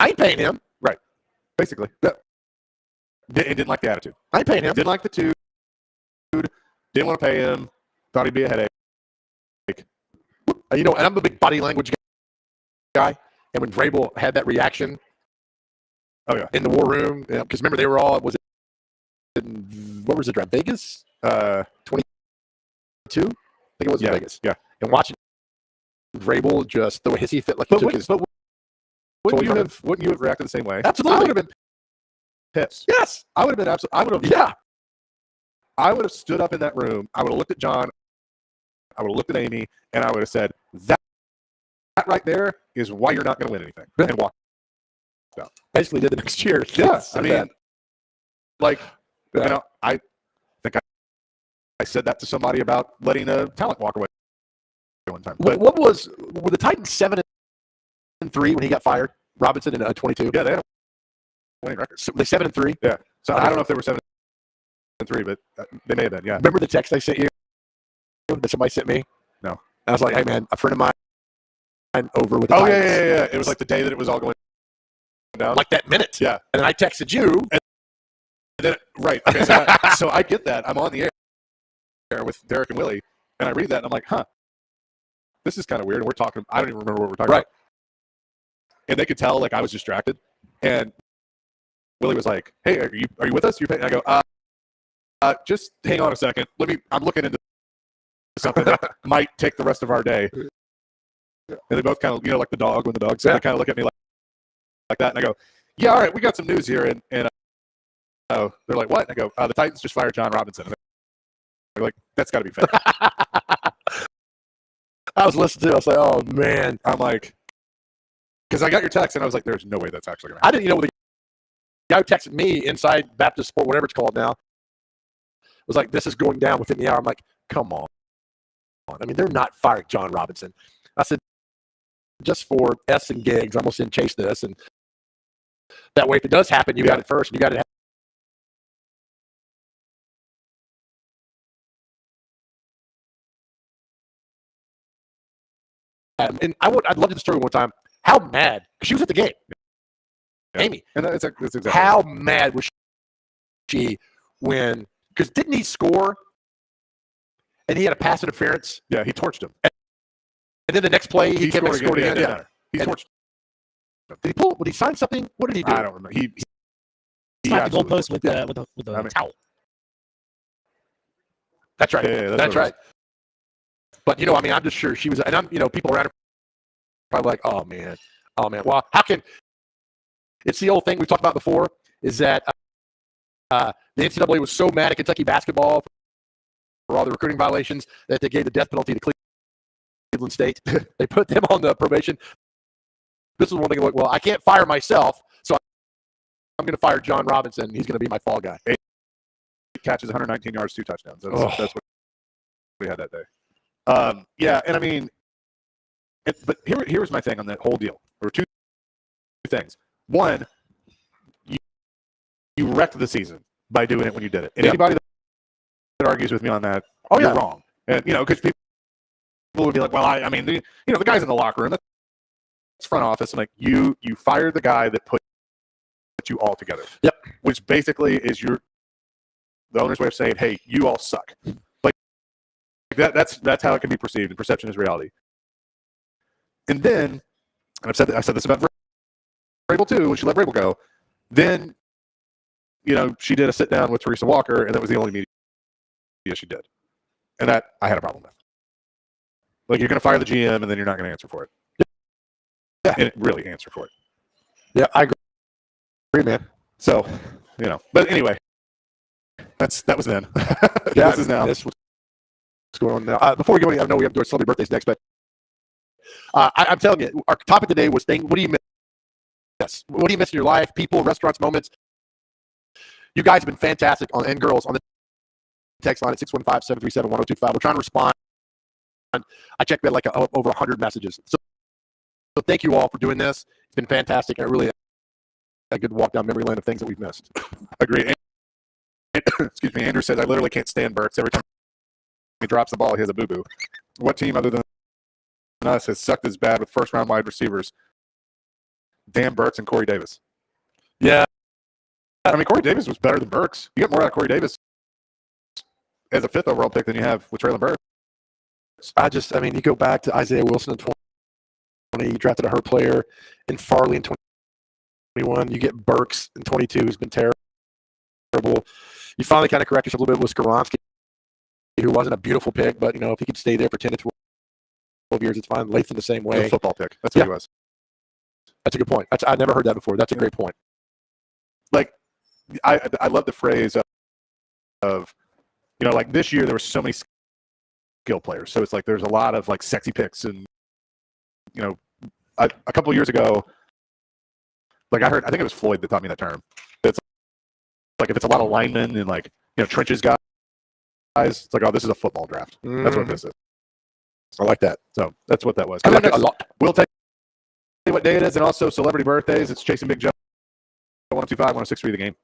I ain't paying him. Right. Basically. Didn't like the attitude. I ain't paying him. Didn't like the dude. Didn't want to pay him. Thought he'd be a headache. And I'm a big body language guy. And when Vrabel had that reaction, in the war room, because remember they were all what was the draft? Vegas? 22? I think it was in Vegas. Yeah. And watching Vrabel just throw a hissy fit like he took his. Wouldn't you have reacted the same way? Absolutely. I would have been pissed. Yes. I would have been absolutely. I would have stood up in that room. I would have looked at John. I would have looked at Amy, and I would have said, that right there is why you're not going to win anything. And walked out. Basically did the next year. Yes. I mean, I think I said that to somebody about letting a talent walk away one time. But were the Titans 7-3 when he got fired? Robinson in 22? Yeah, they had a winning record. So they 7-3? Yeah. So I don't know if they were 7-3, but they may have been, yeah. Remember the text I sent you that somebody sent me? No. I was like, hey, man, a friend of mine over with the Titans. Titans. Yeah. It was like the day that it was all going down. Like that minute. Yeah. And then I texted you. And then, right. Okay, so I get that. I'm on the air with Derek and Willie, and I read that, and I'm like, huh. this is kind of weird. And we're talking. I don't even remember what we're talking Right. about. And they could tell like I was distracted. And Willie was like, "Hey, are you with us? And I go, just hang on a second. I'm looking into something that might take the rest of our day." And they both kind of, like the dog when the dog. So they kind of look at me like that, and I go, "Yeah, all right, we got some news here." And they're like, "What?" And I go, "The Titans just fired John Robinson." And they're like, "That's got to be fake." I was listening to it. I was like, oh, man. I'm like, because I got your text, and I was like, "There's no way that's actually going to I happen." didn't, the guy who texted me, Inside Baptist Sport, whatever it's called now, was like, this is going down within the hour. I'm like, come on. I mean, they're not firing John Robinson. I said, just for S and gigs, I'm going to send Chase this. And that way, if it does happen, you got it first. And you got it. And I'd love to the story one time. How mad? Because she was at the game. Yeah. Amy. And that's exactly How mad was she when, because didn't he score and he had a pass interference? Yeah, he torched him. And then the next play, he came and scored again. Yeah. He torched him. Did he pull? Did he sign something? What did he do? I don't remember. He Slapped the absolutely goalpost with the towel. That's right. Yeah, that's right. But, I mean, I'm just sure she was, and I'm, people around her probably like, oh, man. Well, how can, it's the old thing we talked about before, is that the NCAA was so mad at Kentucky basketball for all the recruiting violations that they gave the death penalty to Cleveland State. They put them on the probation. This is one thing like, well, I can't fire myself, so I'm going to fire John Robinson. He's going to be my fall guy. 8 catches, 119 yards, 2 touchdowns. That's what we had that day. Yeah, and I mean, but here was my thing on that whole deal. There were two things. One, you wrecked the season by doing it when you did it. And anybody that argues with me on that, you're wrong. And because people would be like, well, I mean, the guys in the locker room, that's front office. I'm like, you fired the guy that put you all together. Yep. Which basically is the owner's way of saying, hey, you all suck. That's how it can be perceived, and perception is reality. And then, and I said this about Vrabel too, when she let Vrabel go. Then, she did a sit down with Teresa Walker, and that was the only media she did, and that I had a problem with. Like, you're going to fire the GM, and then you're not going to answer for it. Yeah, and really answer for it. Yeah, I agree, man. So, but anyway, that was then. Yeah, this is now. This was going on now. Before we go, I know we have to do our celebrity birthdays next, but I'm telling you, our topic today was what do you miss? What do you miss in your life? People, restaurants, moments. You guys have been fantastic and girls on the text line at 615-737-1025. We're trying to respond. I checked, we had like over 100 messages. So thank you all for doing this. It's been fantastic, and really a good walk down memory lane of things that we've missed. Agreed. Excuse me. Andrew says, I literally can't stand Burks. Every time he drops the ball, he has a boo-boo. What team other than us has sucked as bad with first-round wide receivers? Dan Burks and Corey Davis. Yeah. I mean, Corey Davis was better than Burks. You get more out of Corey Davis as a 5th overall pick than you have with Traylon Burks. I mean, you go back to Isaiah Wilson in 20, you drafted a hurt player in Farley in 21. You get Burks in 22, who's been terrible. You finally kind of correct yourself a little bit with Skoronski, who wasn't a beautiful pick, but, if he could stay there for 10 to 12 years, it's fine. Latham the same way. A football pick. That's what he was. That's a good point. I never heard that before. That's a great point. Like, I love the phrase of like this year there were so many skill players. So it's like there's a lot of like sexy picks, and a couple of years ago, like I think it was Floyd that taught me that term. It's like if it's a lot of linemen and like trenches guys, it's like, oh, this is a football draft. That's what this is. I like that. So that's what that was. I like that a lot. We'll tell you what day it is, and also celebrity birthdays. It's Chasing Big Joe. 125, 106.3 The Game.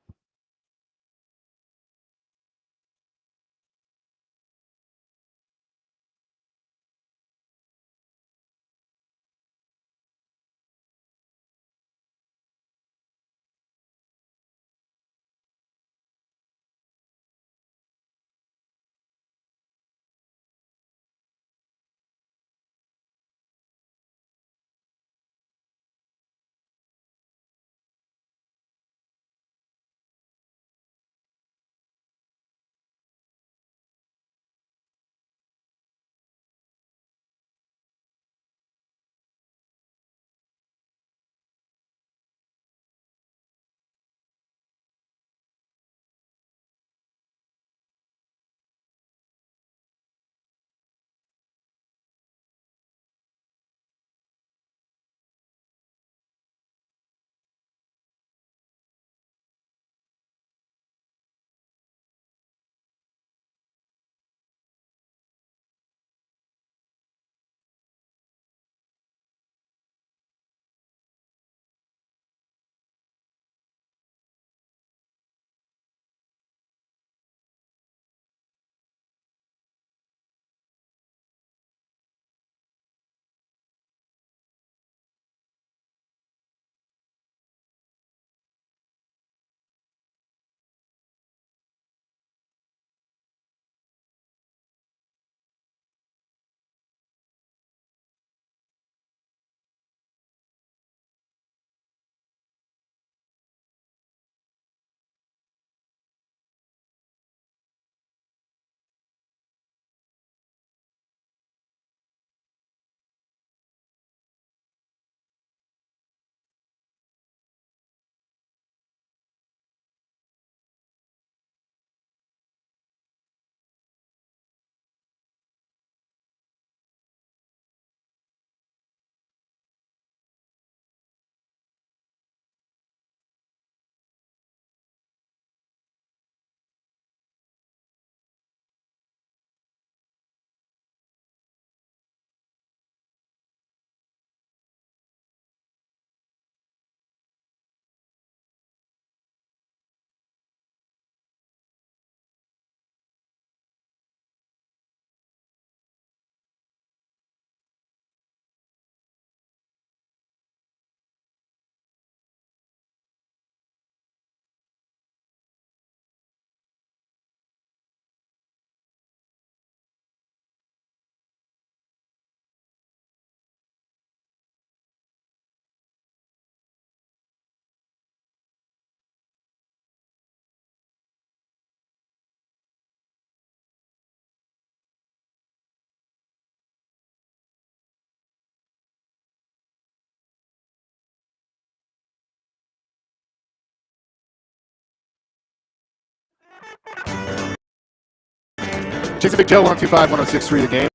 Chasing Big Joe, 102.5, 106.3 The Game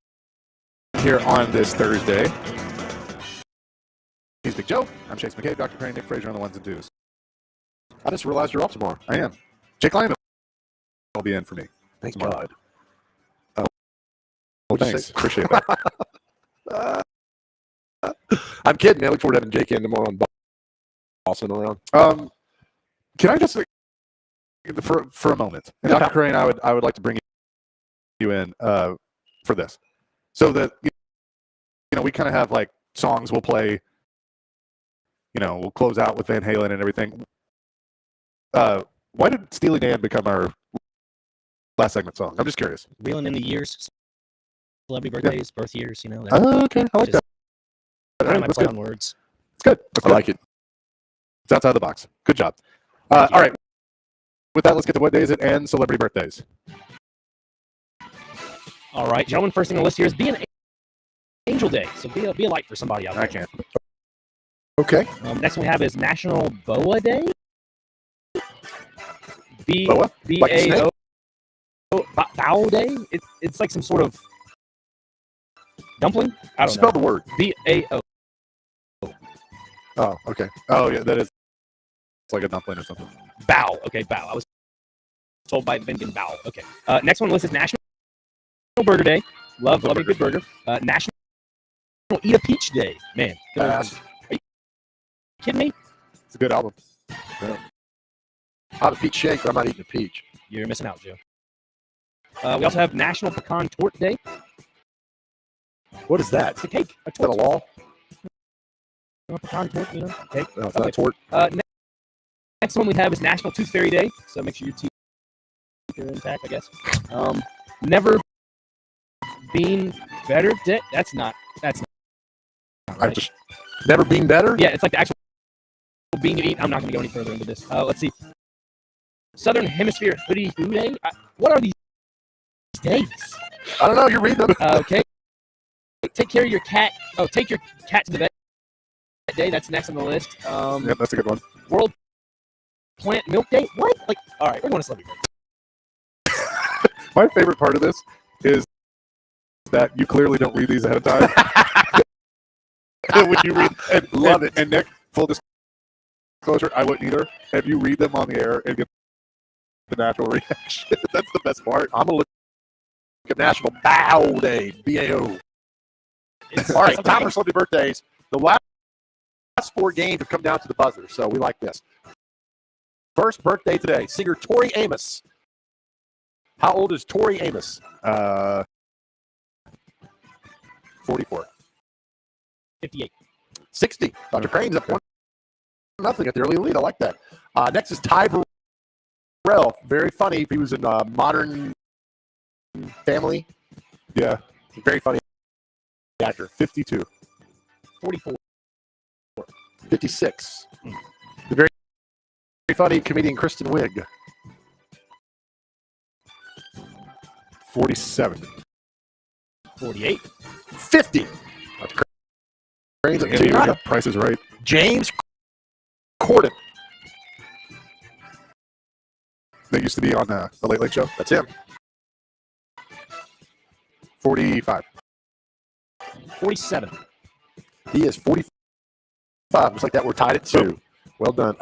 here on this Thursday. He's Big Joe. I'm Chase McCabe, Dr. Crane, Nick Frazier on the ones and twos. I just realized you're off tomorrow. I am. Jake Lyman will be in for me. Thank tomorrow. God. Oh, thanks. Appreciate that. I'm kidding. I look forward to having Jake in tomorrow on bossing around. Can I just for a moment, Yeah. Dr. Crane, I would like to bring you in for this. So that we kind of have like songs we'll play. We'll close out with Van Halen and everything. Why did Steely Dan become our last segment song? I'm just curious. Reeling in the years, celebrity birthdays, birth years. Okay, I like Just- that. I might That's play good. on words. It's good. That's I good. like it. It's outside the box. Good job. Thank you. All right. With that, let's get to what day is it and celebrity birthdays. All right, gentlemen. First thing on the list here is be an Angel Day. So be a light for somebody out there. I can't. Okay. Next one we have is National Boa Day. Boa? Like a snake? Bao Day. It's like some sort of dumpling. I don't Spell know. the word. BAO. Oh, okay. Oh, yeah, that is. It's like a dumpling or something. Bao. Okay, Bao. I was told by Vinkin Bao. Okay. Next one on the list is National Burger Day. Love a good burger. National Eat a Peach Day. Man, Pass. are you kidding me? It's a good album. I'll have a peach shake, but I'm not eating a peach. You're missing out, Joe. We also have National Pecan Torte Day. What is that? It's a cake. A Is that a torte. law? Pecan torte, cake. No, it's not a tort. Next one we have is National Tooth Fairy Day. So make sure your teeth are intact, I guess. Never been better day. That's not I've right. just never been better. Yeah, it's like the actual bean you eat. I'm not going to go any further into this. Let's see. Southern Hemisphere Hoodie Hoo Day. What are these days? I don't know. You read them. Okay. Take care of your cat. Oh, take your cat to the vet day. That's next on the list. Yep, that's a good one. World Plant Milk Day. What? Like, all right, we're going to celebrity. My favorite part of this is that you clearly don't read these ahead of time. When you read, Love it. And Nick, full disclosure, I wouldn't either. If you read them on the air and get the natural reaction, that's the best part. I'm gonna look at National Bow Day. BAO. All right, time for celebrity birthdays. The last 4 games have come down to the buzzer, so we like this. First birthday today, singer Tori Amos. How old is Tori Amos? 44. 58. 60. Dr. Crane's up 1-0 at the early lead. I like that. Next is Ty Burrell. Very funny. He was in Modern Family. Yeah, Very funny actor. 52. 44. 56. The very funny comedian Kristen Wiig. 47. 48. 50. Dr. Crane's up Yeah, 2-0. Price is Right. James Corden. That used to be on the Late Late Show. That's him. 45. 47. He is 45. Just like that, we're tied at 2. Well done.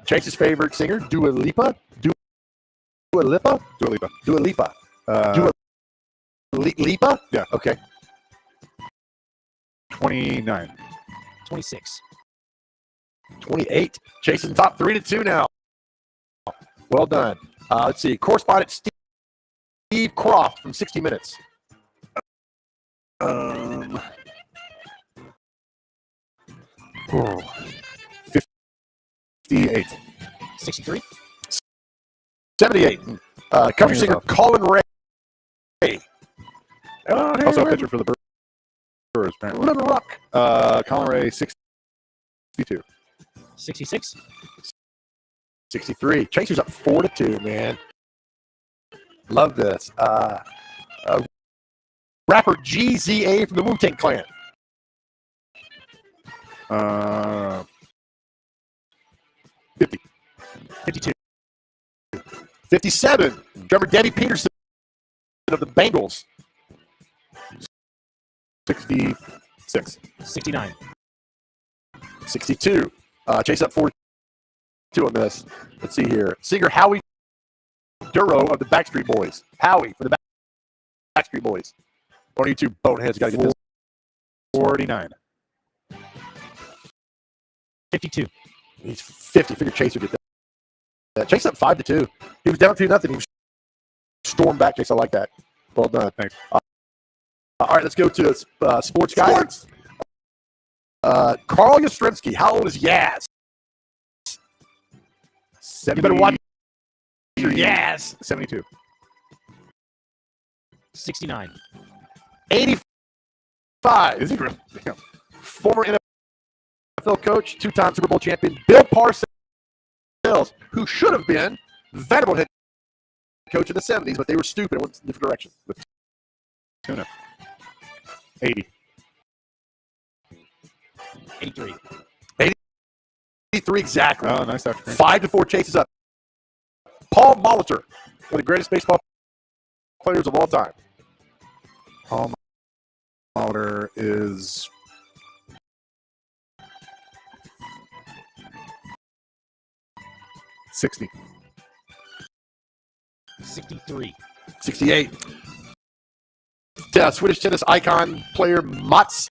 Chase's favorite singer, Dua Lipa. Dua Lipa? Dua Lipa. Dua Lipa. Uh, Lipa? Yeah. Okay. 29. 26. 28. Chasing top 3-2 now. Well done. Let's see. Correspondent Steve Croft from 60 Minutes. 58. 63. 78. Country singer Colin Ray. Also a pitcher for the Brewers, apparently. Little Rock. Colin Ray, 62. 66. 63. Chaser's up 4-2, man. Love this. Rapper GZA from the Wu-Tang Clan. 50. 52. 57. Drummer Debbie Peterson of the Bengals. 66. 69. 62. Chase up 42 on this. Let's see here. Singer Howie Duro of the Backstreet Boys. Howie for the Backstreet Boys. One of you two boneheads got to get this. 49. 52. He's 50. Figure Chase would get that. Chase up 5-2. He was down 2-0. He was stormed back. Chase, I like that. Well done. Thanks. All right, let's go to sports guys. Sports. Carl Yastrzemski. How old is Yaz? 70, You better watch your Yaz. 72. 69. 85. Is he really? Damn. Former NFL coach, two-time Super Bowl champion, Bill Parcells, who should have been Vanderbilt head coach in the 70s, but they were stupid and went in a different direction. Tuna. 80. 83. 83 exactly. Oh, nice after. 5-4 chases up. Paul Molitor, one of the greatest baseball players of all time. Paul Molitor is 60. 63. 68. Swedish tennis icon player Mats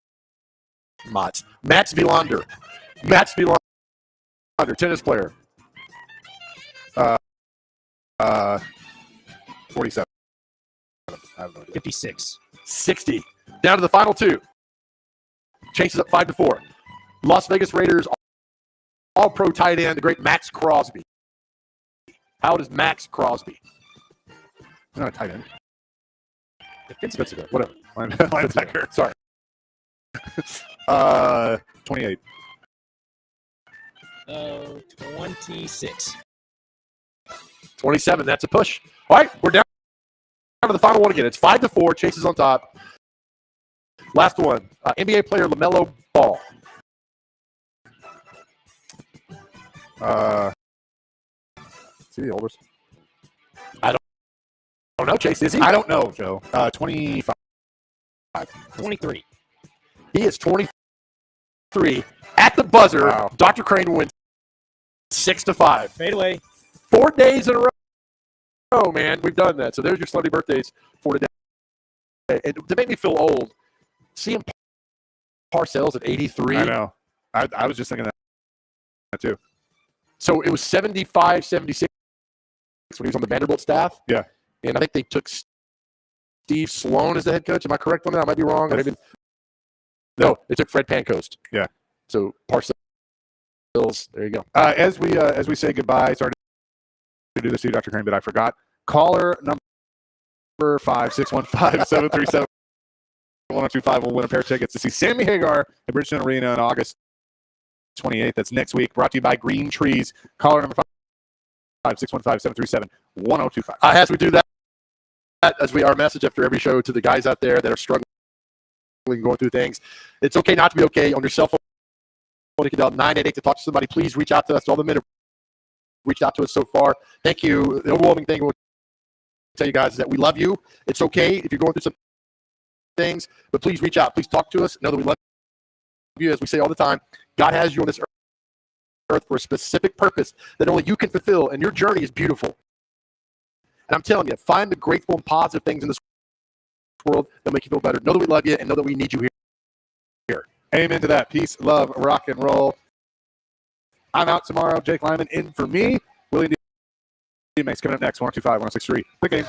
Wilander. Mats Wilander, tennis player. 47. I have no idea. 56. 60. Down to the final two. Chases up 5-4. Las Vegas Raiders all-pro tight end, the great Max Crosby. How old is Max Crosby? He's not a tight end. Defensive, whatever. Linebacker. Sorry. 28. 26. 27. That's a push. All right, we're down to the final one again. It's 5-4. Chases on top. Last one. NBA player LaMelo Ball. Is he the oldest? Oh no, Chase, is he? I don't know, Joe. 25. 23. He is 23. At the buzzer, Wow. Dr. Crane wins 6-5. Fade away. 4 days in a row. Oh, man, we've done that. So there's your celebrity birthdays for today. And to make me feel old, seeing Parcells at 83. I know. I was just thinking that too. So it was 75, 76 when he was on the Vanderbilt staff. Yeah. And I think they took Steve Sloan as the head coach. Am I correct on that? I might be wrong. No, they took Fred Pancoast. Yeah. So Parcells, there you go. As we say goodbye, sorry to do this to you, Dr. Crane, but I forgot. Caller number 5-615-737-1025 will win a pair of tickets to see Sammy Hagar at Bridgestone Arena on August 28th. That's next week. Brought to you by Green Trees. Caller number 5-615-737-1025. As we do that, as our message after every show to the guys out there that are struggling, going through things, it's okay not to be okay. On your cell phone, you can dial 988 to talk to somebody. Please reach out to us. All the men have reached out to us so far. Thank you. The overwhelming thing we'll tell you guys is that we love you. It's okay if you're going through some things, but please reach out. Please talk to us. Know that we love you. As we say all the time, God has you on this earth for a specific purpose that only you can fulfill, and your journey is beautiful. And I'm telling you, find the grateful and positive things in this world that make you feel better. Know that we love you and know that we need you here. Amen to that. Peace, love, rock and roll. I'm out tomorrow. Jake Lyman in for me. Willie D. Makes coming up next. 125, 163. Quick game.